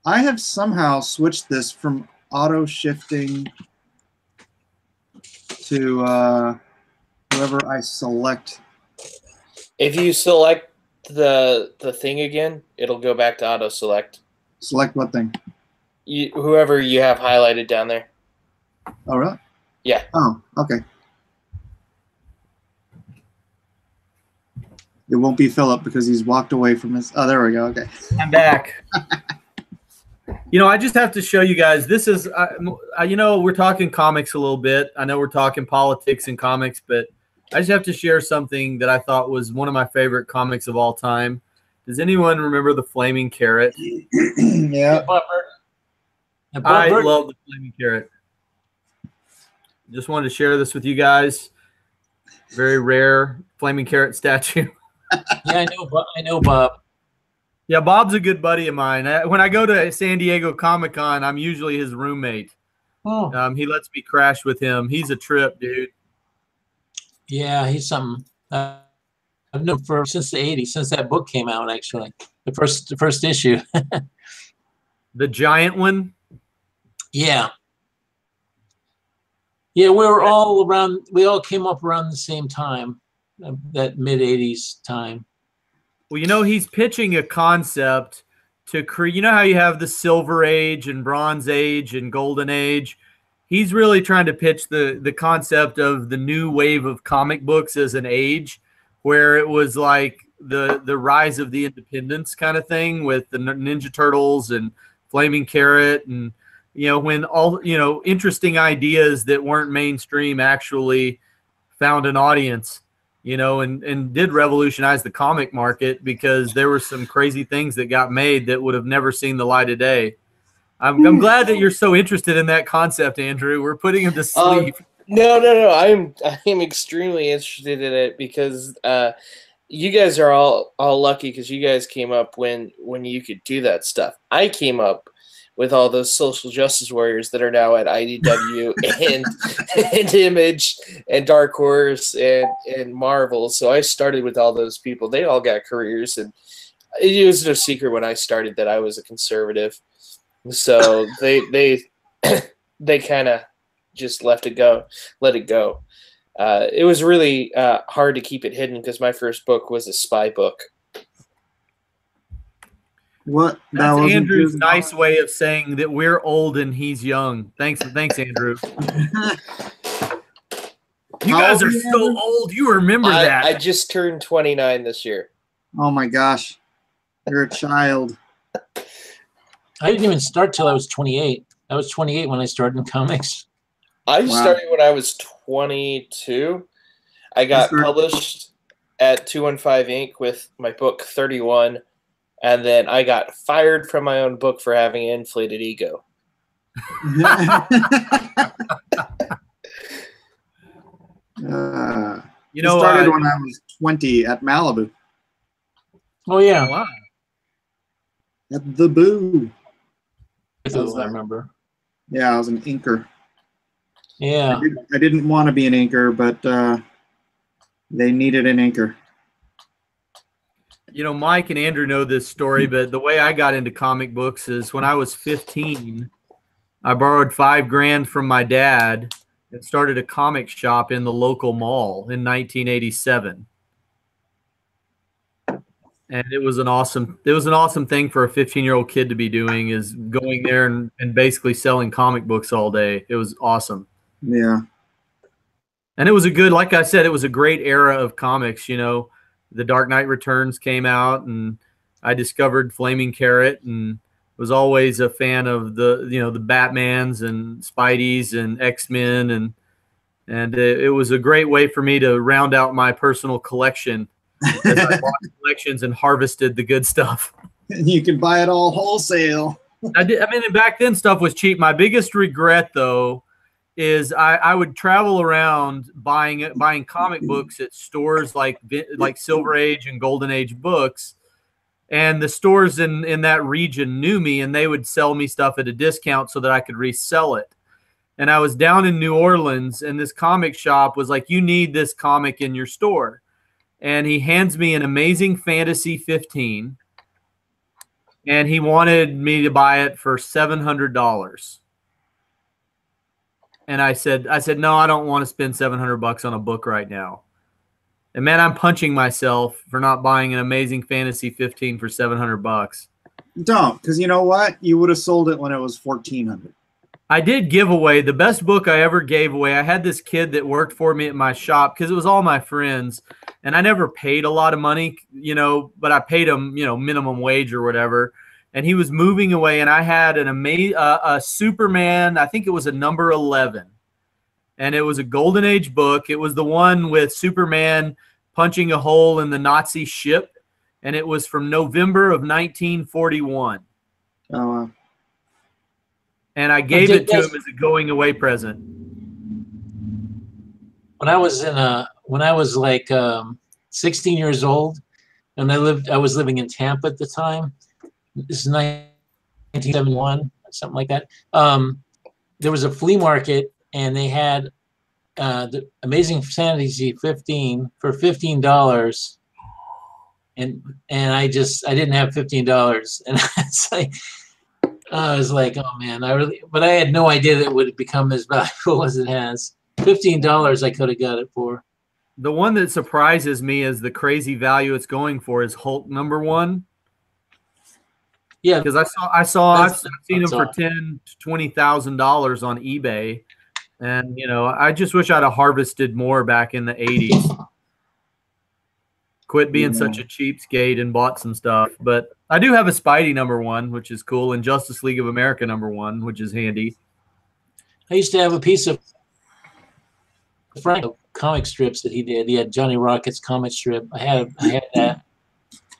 I have somehow switched this from auto shifting to whoever I select. If you select the thing again, it'll go back to auto select. Select what thing? Whoever you have highlighted down there. Oh, really? Yeah. Oh, okay. It won't be Philip because he's walked away from his. Oh, there we go. Okay. I'm back. I just have to show you guys. This is, we're talking comics a little bit. I know we're talking politics and comics, but I just have to share something that I thought was one of my favorite comics of all time. Does anyone remember the Flaming Carrot? Yeah. I love the Flaming Carrot. Just wanted to share this with you guys. Very rare Flaming Carrot statue. Yeah, I know Bob. Yeah, Bob's a good buddy of mine. When I go to San Diego Comic-Con, I'm usually his roommate. Oh. He lets me crash with him. He's a trip, dude. Yeah, he's something. I've known for since the '80s, since that book came out. Actually, the first issue. The giant one. Yeah. Yeah, we were all around. We all came up around the same time, that mid '80s time. Well, he's pitching a concept to create. You know how you have the Silver Age and Bronze Age and Golden Age. He's really trying to pitch the concept of the new wave of comic books as an age, where it was like the rise of the independents kind of thing with the Ninja Turtles and Flaming Carrot, and when all interesting ideas that weren't mainstream actually found an audience, and did revolutionize the comic market, because there were some crazy things that got made that would have never seen the light of day. I'm glad that you're so interested in that concept, Andrew. We're putting him to sleep. No. I'm extremely interested in it because you guys are all lucky because you guys came up when you could do that stuff. I came up with all those social justice warriors that are now at IDW and Image and Dark Horse and Marvel. So I started with all those people. They all got careers, and it was no secret when I started that I was a conservative. So they kind of just let it go. It was really hard to keep it hidden because my first book was a spy book. What? That's Andrew's nice way of saying that we're old and he's young. Thanks, Andrew. You guys are so old. You remember that? I just turned 29 this year. Oh my gosh, you're a child. I didn't even start till I was 28. I was 28 when I started in comics. I started when I was 22. I got published at 215 Inc. with my book 31, and then I got fired from my own book for having an inflated ego. I started when I was 20 at Malibu. Oh yeah, wow. At the Boo. I remember. Yeah, I was an inker. Yeah. I didn't want to be an inker, but they needed an inker. Mike and Andrew know this story, but the way I got into comic books is when I was 15, I borrowed $5,000 from my dad and started a comic shop in the local mall in 1987. And it was an awesome thing for a 15-year-old kid to be doing, is going there and basically selling comic books all day. It was awesome. Yeah. And it was like I said, it was a great era of comics. The Dark Knight Returns came out, and I discovered Flaming Carrot, and was always a fan of the Batmans and Spideys and X-Men, and it was a great way for me to round out my personal collection as I bought collections and harvested the good stuff. You could buy it all wholesale. I did. I mean, back then stuff was cheap. My biggest regret, though, is I would travel around buying comic books at stores like Silver Age and Golden Age books, and the stores in that region knew me, and they would sell me stuff at a discount so that I could resell it. And I was down in New Orleans, and this comic shop was like, "You need this comic in your store." And he hands me an Amazing Fantasy 15, and he wanted me to buy it for $700. And I said, no, I don't want to spend $700 on a book right now. And man, I'm punching myself for not buying an Amazing Fantasy 15 for $700. Don't, because you know what? You would have sold it when it was $1,400. I did give away the best book I ever gave away. I had this kid that worked for me at my shop because it was all my friends, and I never paid a lot of money, but I paid him, minimum wage or whatever. and he was moving away, and I had a Superman, I think it was a number 11, and it was a Golden Age book. It was the one with Superman punching a hole in the Nazi ship, and it was from November of 1941. Oh, wow. And I gave it to him as a going away present. When I was like 16 years old, and I was living in Tampa at the time. This is 1971, something like that. There was a flea market, and they had the Amazing Fantasy 15 for $15, and I didn't have $15, and it's like I was like, oh man, but I had no idea that it would become as valuable as it has. $15 I could have got it for. The one that surprises me is the crazy value it's going for is Hulk #1. Yeah, because I've seen them for $10,000 to $20,000 on eBay, and I just wish I'd have harvested more back in the '80s. Quit being such a cheapskate and bought some stuff. But I do have a Spidey #1, which is cool, and Justice League of America #1, which is handy. I used to have a piece of Frank comic strips that he did. He had Johnny Rocket's comic strip. I had that.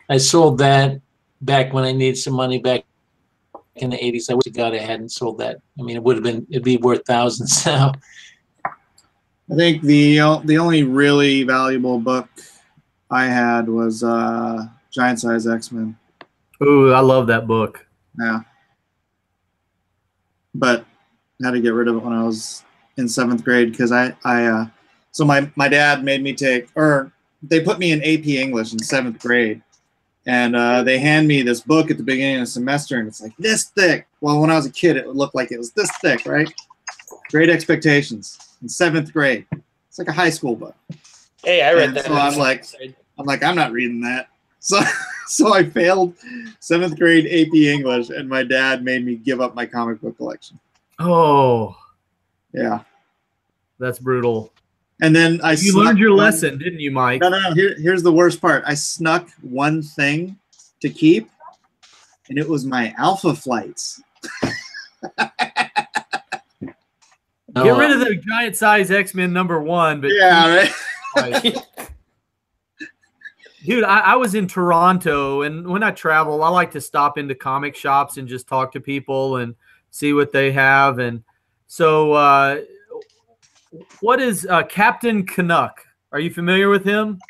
I sold that back when I needed some money back in the '80s. I wish to God I hadn't sold that. I mean, it'd be worth thousands now. I think the only really valuable book I had was Giant Size X-Men. Ooh, I love that book. Yeah. But I had to get rid of it when I was in 7th grade because so my dad made me they put me in AP English in 7th grade, and they hand me this book at the beginning of the semester, and it's like this thick. Well, when I was a kid, it would look like it was this thick, right? Great Expectations in 7th grade. It's like a high school book. Hey, I read that. So I'm like, I'm not reading that. So I failed 7th grade AP English, and my dad made me give up my comic book collection. Oh, yeah, that's brutal. And then you learned your lesson, didn't you, Mike? No. Here's the worst part. I snuck one thing to keep, and it was my Alpha Flights. Get rid of the Giant Size X-Men #1. But yeah, right. Dude, I was in Toronto, and when I travel, I like to stop into comic shops and just talk to people and see what they have. And so what is Captain Canuck? Are you familiar with him?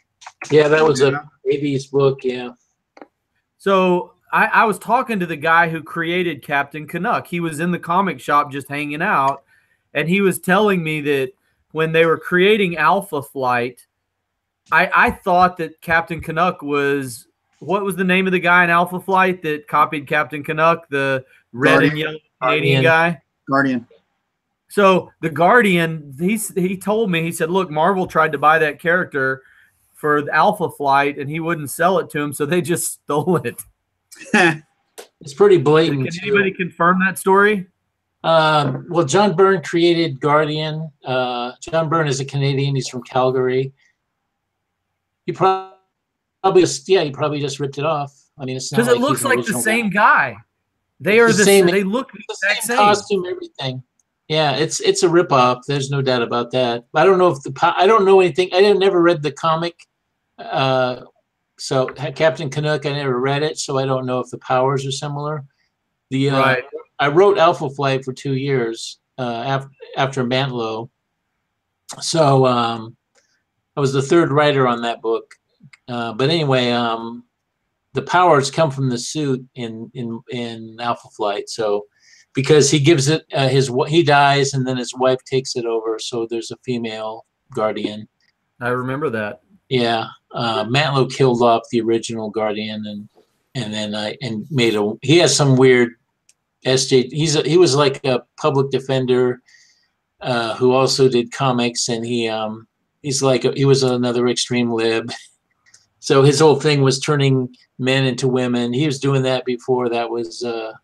Yeah, that was a baby's book, yeah. So I was talking to the guy who created Captain Canuck. He was in the comic shop just hanging out, and he was telling me that when they were creating Alpha Flight, I thought that Captain Canuck was – what was the name of the guy in Alpha Flight that copied Captain Canuck, the red and yellow Canadian guy? Guardian. So the Guardian, he told me, he said, look, Marvel tried to buy that character for the Alpha Flight, and he wouldn't sell it to him, so they just stole it. It's pretty blatant. Can anybody confirm that story? Well, John Byrne created Guardian. John Byrne is a Canadian. He's from Calgary. He probably just ripped it off. I mean, it's not because it looks like the same guy. They are the same. They look the exact same costume, everything. Yeah, it's a ripoff. There's no doubt about that. I don't know if I don't know anything. I never read the comic. So Captain Canuck, I never read it, so I don't know if the powers are similar. Right. I wrote Alpha Flight for 2 years after Mantlo. So I was the third writer on that book. But anyway, the powers come from the suit in Alpha Flight. So because he gives it he dies and then his wife takes it over. So there's a female Guardian. I remember that. Yeah. Mantlo killed off the original Guardian and then he has some weird SJ. He was like a public defender who also did comics, and he was another extreme lib. So his whole thing was turning men into women. He was doing that before that was a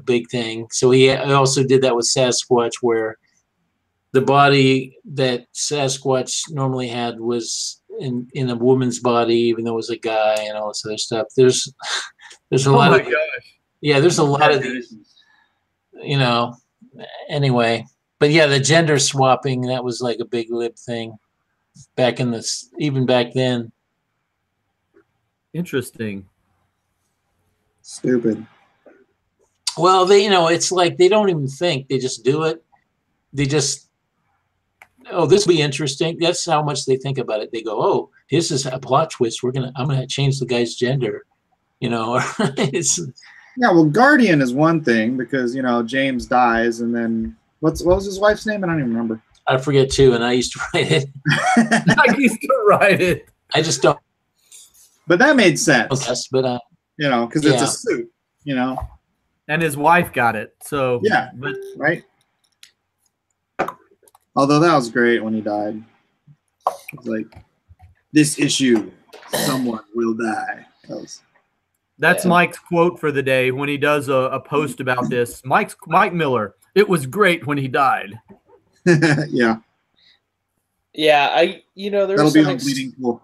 big thing. So he also did that with Sasquatch, where the body that Sasquatch normally had was in a woman's body, even though it was a guy, and all this other stuff. There's a lot of. Gosh. Yeah, there's a lot of these, you know, anyway. But yeah, the gender swapping, that was like a big lib thing back in this, even back then. Interesting. Stupid. Well, they, you know, it's like they don't even think, they just do it. They just, oh, this will be interesting. That's how much they think about it. They go, oh, this is a plot twist. I'm gonna change the guy's gender, you know. It's Yeah, well, Guardian is one thing because, you know, James dies, and then what was his wife's name? I don't even remember. I forget too, and I used to write it. I used to write it. I just don't. But that made sense. Yes, but you know, because it's a suit, you know. And his wife got it. So yeah, but, right. Although that was great when he died. It was like, this issue, someone will die. That's Mike's quote for the day when he does a post about this. Mike Miller. It was great when he died. Yeah. Yeah, there's something cool.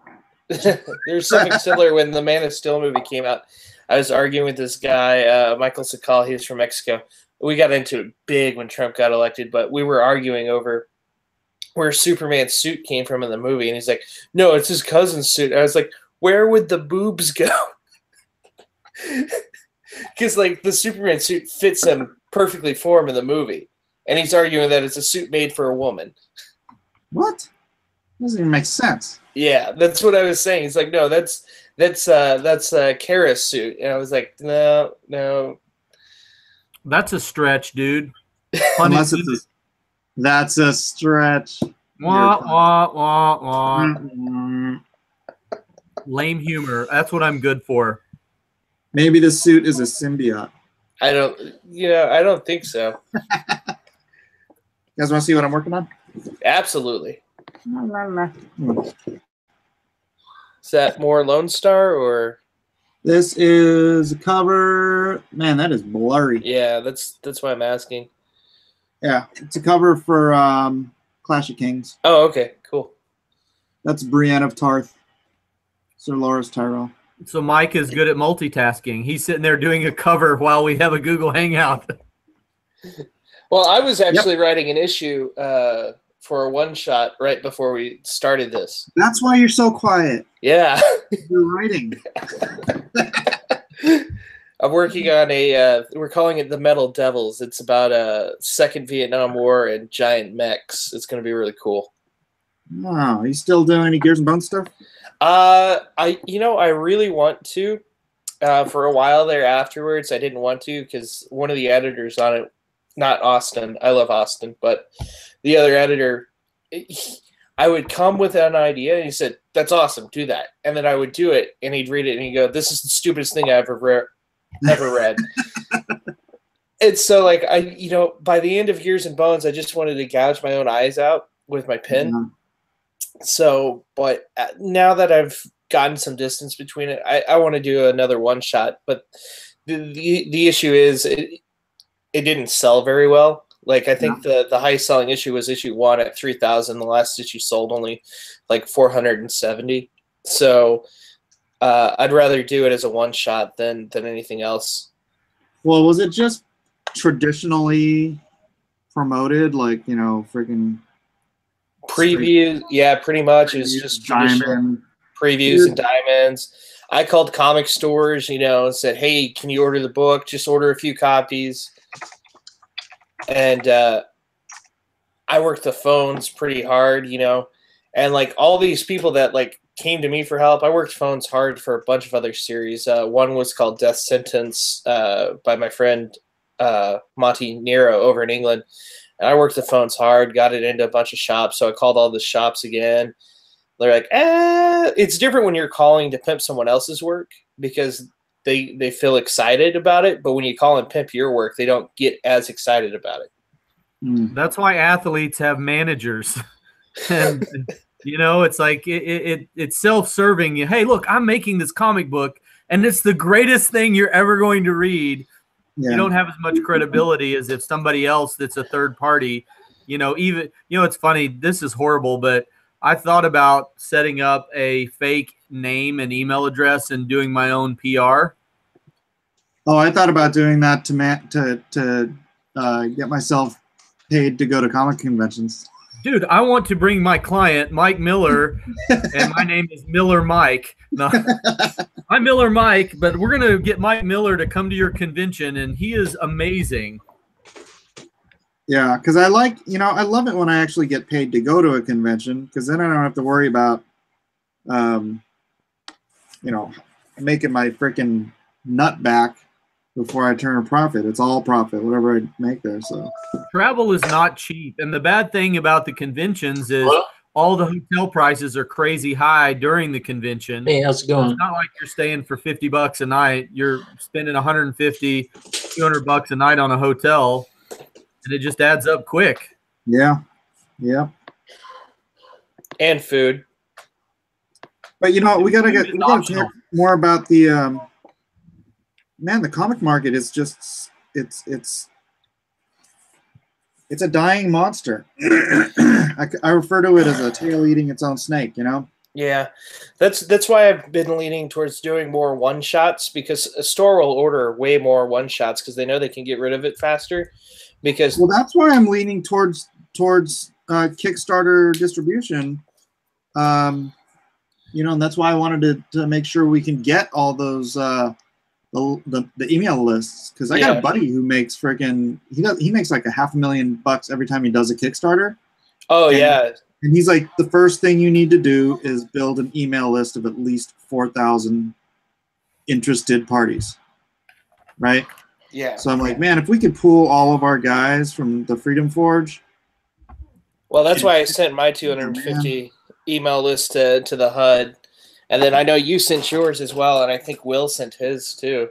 there's something similar when the Man of Steel movie came out. I was arguing with this guy, Michael Sakal. He was from Mexico. We got into it big when Trump got elected, but we were arguing over where Superman's suit came from in the movie, and he's like, "No, it's his cousin's suit." I was like, "Where would the boobs go?" Because like the Superman suit fits him perfectly for him in the movie, and he's arguing that it's a suit made for a woman. What? Doesn't even make sense. Yeah, that's what I was saying. He's like, "No, that's Kara's suit," and I was like, "No, that's a stretch, dude." Unless that's a stretch. Wah, wah, wah, wah. Lame humor. That's what I'm good for. Maybe the suit is a symbiote. I don't think so. You guys want to see what I'm working on? Absolutely. Is that more Lone Star or? This is a cover. Man, that is blurry. Yeah, that's why I'm asking. Yeah, it's a cover for Clash of Kings. Oh, okay, cool. That's Brienne of Tarth. Sir Loras Tyrell. So Mike is good at multitasking. He's sitting there doing a cover while we have a Google Hangout. Well, I was actually writing an issue for a one-shot right before we started this. That's why you're so quiet. Yeah. You're writing. I'm working on we're calling it the Metal Devils. It's about a second Vietnam War and giant mechs. It's going to be really cool. Wow. Are you still doing any Gears and Bones stuff? I really want to. For a while there afterwards, I didn't want to because one of the editors on it, not Austin, I love Austin, but the other editor, I would come with an idea and he said, "That's awesome, do that." And then I would do it and he'd read it and he'd go, "This is the stupidest thing I've ever read." And so like, by the end of Gears and Bones, I just wanted to gouge my own eyes out with my pen. Yeah. So, but now that I've gotten some distance between it, I want to do another one shot. But the issue is it didn't sell very well. Like I think the highest selling issue was issue 1 at 3,000. The last issue sold only like 470. So I'd rather do it as a one shot than anything else. Well, was it just traditionally promoted, like freaking previews? Yeah, pretty much. It was just traditional previews and diamonds. I called comic stores, and said, "Hey, can you order the book? Just order a few copies." And I worked the phones pretty hard, and like all these people that like came to me for help, I worked phones hard for a bunch of other series. One was called Death Sentence by my friend Monty Nero over in England. And I worked the phones hard, got it into a bunch of shops. So I called all the shops again. They're like, it's different when you're calling to pimp someone else's work because they feel excited about it. But when you call and pimp your work, they don't get as excited about it. That's why athletes have managers. And, it's like it's self-serving. Hey, look, I'm making this comic book, and it's the greatest thing you're ever going to read. Yeah. You don't have as much credibility as if somebody else that's a third party, it's funny. This is horrible, but I thought about setting up a fake name and email address and doing my own PR. Oh, I thought about doing that to get myself paid to go to comic conventions. Dude, I want to bring my client, Mike Miller, and my name is Miller Mike. No, I'm Miller Mike, but we're going to get Mike Miller to come to your convention, and he is amazing. Yeah, because I like, I love it when I actually get paid to go to a convention, because then I don't have to worry about, making my freaking nut back before I turn a profit. It's all profit, whatever I make there. So travel is not cheap, and the bad thing about the conventions is all the hotel prices are crazy high during the convention. Hey, how's it going? It's not like you're staying for $50 a night. You're spending $150, $200 a night on a hotel, and it just adds up quick. Yeah. And food. But we gotta talk more about the man. The comic market is just it's a dying monster. I refer to it as a tail eating its own snake. Yeah, that's why I've been leaning towards doing more one shots, because a store will order way more one shots because they know they can get rid of it faster. Because that's why I'm leaning towards Kickstarter distribution. And that's why I wanted to make sure we can get all those the email lists, because I got a buddy who makes he makes like $500,000 every time he does a Kickstarter. Oh, and he's like, the first thing you need to do is build an email list of at least 4,000 interested parties, right? Yeah. So I'm like, man, if we could pool all of our guys from the Freedom Forge. Well, that's why I sent my 250 email list to the HUD. And then I know you sent yours as well, and I think Will sent his too.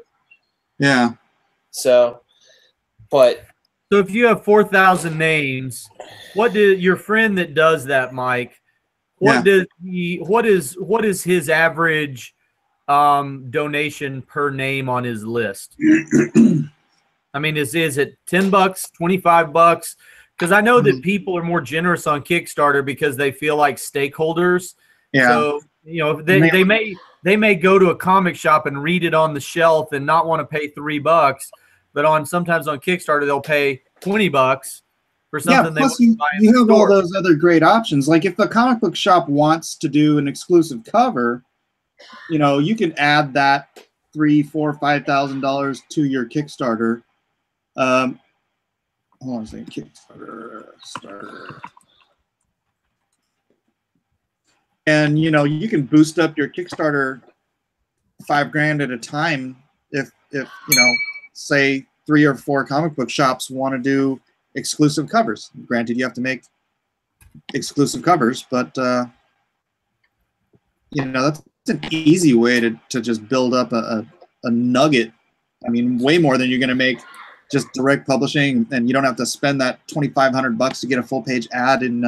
Yeah. So if you have 4,000 names, what did your friend that does that, Mike? What is his average donation per name on his list? I mean, is it $10, $25? Because I know that people are more generous on Kickstarter because they feel like stakeholders. Yeah. So they may go to a comic shop and read it on the shelf and not want to pay $3, but sometimes on Kickstarter they'll pay $20 for something. Yeah. Plus, you have all those other great options. Like if the comic book shop wants to do an exclusive cover, you can add that $3,000, $4,000, $5,000 to your Kickstarter. Hold on a second. Kickstarter. And you can boost up your Kickstarter $5,000 at a time if say 3 or 4 comic book shops want to do exclusive covers. Granted, you have to make exclusive covers, but that's an easy way to just build up a nugget. I mean, way more than you're going to make just direct publishing, and you don't have to spend that $2,500 to get a full page ad in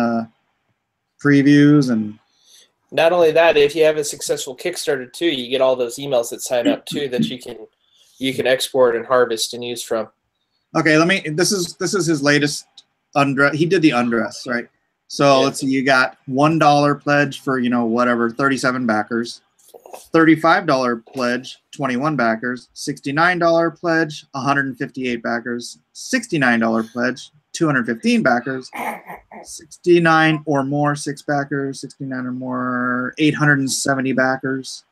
previews. And not only that, if you have a successful Kickstarter too, you get all those emails that sign up too that you can export and harvest and use from. Okay, this is his latest undress. He did the undress, right? So let's see, you got $1 pledge for 37 backers. $35 pledge, 21 backers. $69 pledge, 158 backers. $69 pledge, 215 backers. 69 or more, 6 backers. 69 or more, 870 backers.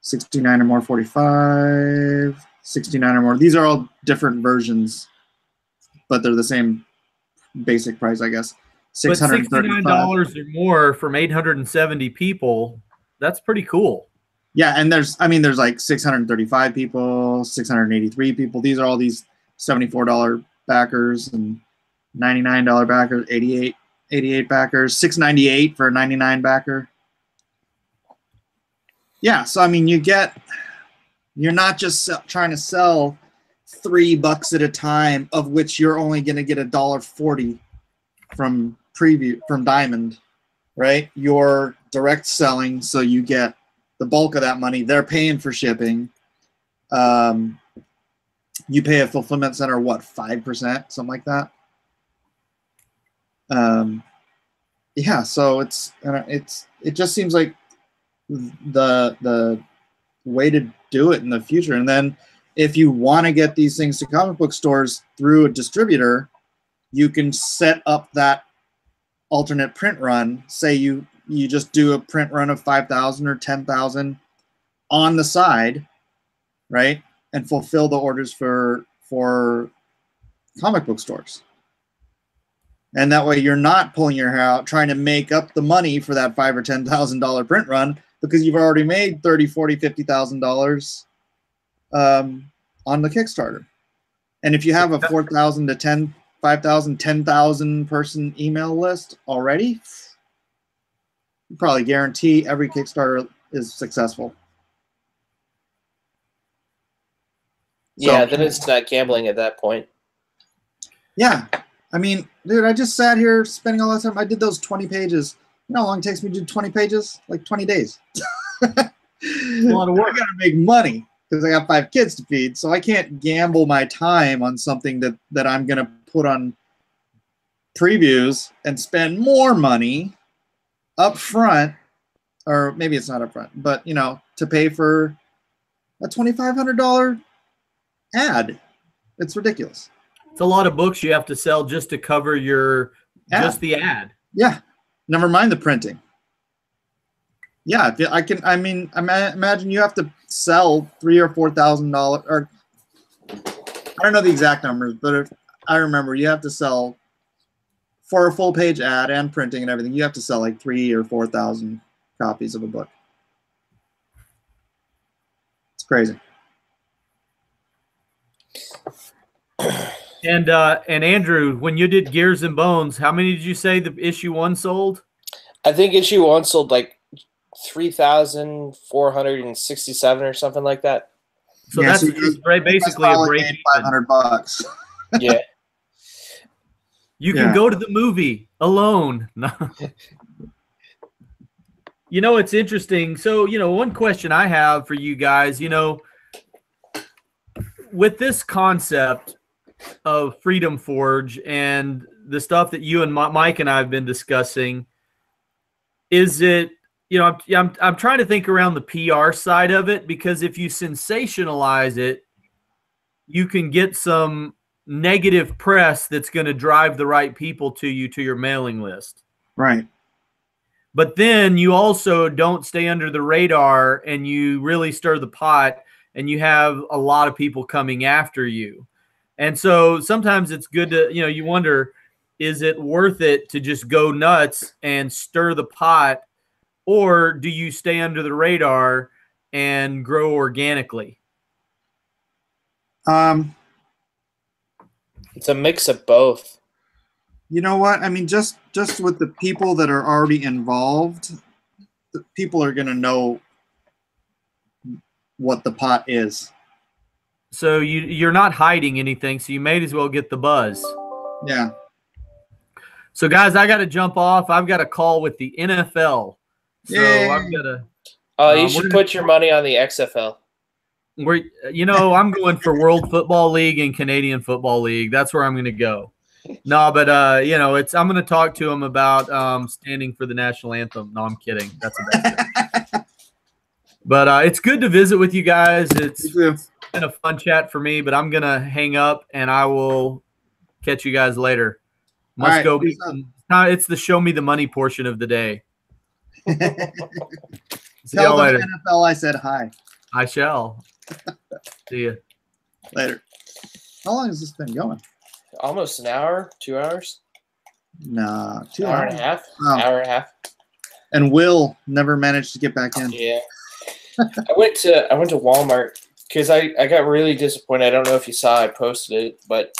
69 or more, 45. 69 or more. These are all different versions, but they're the same basic price, I guess. $69 or more from 870 people. That's pretty cool. Yeah, and there's like 635 people, 683 people. These are all these $74 backers and $99 backers, 88 backers, $698 for a 99 backer. Yeah, so you're not just trying to sell $3 at a time, of which you're only going to get $1.40 from Diamond, right? You're direct selling, so you get the bulk of that money. They're paying for shipping. You pay a fulfillment center, 5%, something like that. Yeah, so it just seems like the way to do it in the future. And then if you want to get these things to comic book stores through a distributor, you can set up that alternate print run. Say you just do a print run of 5,000 or 10,000 on the side, right? And fulfill the orders for comic book stores. And that way you're not pulling your hair out trying to make up the money for that $5,000 or $10,000 print run, because you've already made $30,000, $40,000, $50,000 on the Kickstarter. And if you have a 4,000 to 5,000, 10,000 person email list already, you probably guarantee every Kickstarter is successful. Yeah, then it's not gambling at that point. Yeah. I mean, dude, I just sat here spending all that time. I did those 20 pages. You know how long it takes me to do 20 pages? Like 20 days. A lot of work. I got to make money because I got 5 kids to feed. So I can't gamble my time on something that I'm going to put on previews and spend more money up front, or maybe it's not up front, but, you know, to pay for a $2,500 ad. It's ridiculous. It's a lot of books you have to sell just to cover your just the ad. Yeah, never mind the printing. Yeah, I mean, imagine you have to sell $3,000 or $4,000, or I don't know the exact numbers, but if I remember, you have to sell for a full page ad and printing and everything. You have to sell like 3,000 or 4,000 copies of a book. It's crazy. And Andrew, when you did Gears and Bones, how many did you say the issue 1 sold? I think issue 1 sold like 3,467 or something like that. So yeah, that's basically a break. $500. Yeah. You can go to the movie alone. You know, it's interesting. So, you know, one question I have for you guys, you know, with this concept of Freedom Forge and the stuff that you and Mike and I have been discussing, is it, you know, I'm trying to think around the PR side of it, because if you sensationalize it, you can get some negative press that's going to drive the right people to your mailing list. Right. But then you also don't stay under the radar and you really stir the pot and you have a lot of people coming after you. And so sometimes it's good to, you know, you wonder, is it worth it to just go nuts and stir the pot, or do you stay under the radar and grow organically? It's a mix of both. You know what? I mean, just with the people that are already involved, the people are going to know what the pot is. So you're not hiding anything, so you may as well get the buzz. Yeah. So guys, I got to jump off. I've got a call with the NFL. So I've got to. You should put your money on the XFL. You know, I'm going for World Football League and Canadian Football League. That's where I'm going to go. No, but you know, I'm going to talk to him about standing for the national anthem. No, I'm kidding. That's a bad joke. But it's good to visit with you guys. It's been a fun chat for me, but I'm going to hang up and I will catch you guys later. Must go. It's the show me the money portion of the day. See y'all later. NFL, I said hi. I shall. See you later. How long has this been going? Almost an hour, 2 hours. Nah, 2 hour hours. And a half. Oh. Hour and a half. And Will never managed to get back in. Yeah. I went to Walmart because I got really disappointed. I don't know if you saw I posted it, but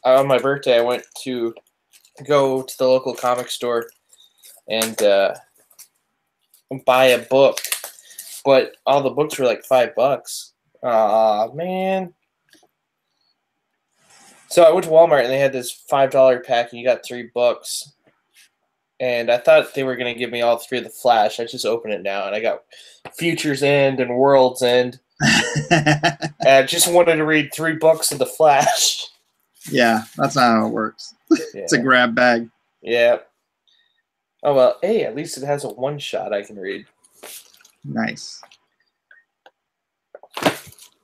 on my birthday I went to go to the local comic store and buy a book, but all the books were like $5. Aw, man. So I went to Walmart and they had this $5 pack and you got 3 books. And I thought they were going to give me all 3 of the Flash. I just opened it now and I got Future's End and World's End. And I just wanted to read 3 books of the Flash. Yeah, that's not how it works. Yeah. It's a grab bag. Yeah. Oh, well, hey, at least it has a one-shot I can read. Nice.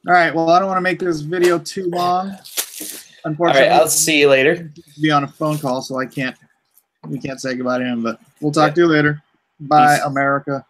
All right. Well, I don't want to make this video too long. Unfortunately, all right, I'll see you later. Be on a phone call, so we can't say goodbye to him. But we'll talk to you later. Bye, Peace. America.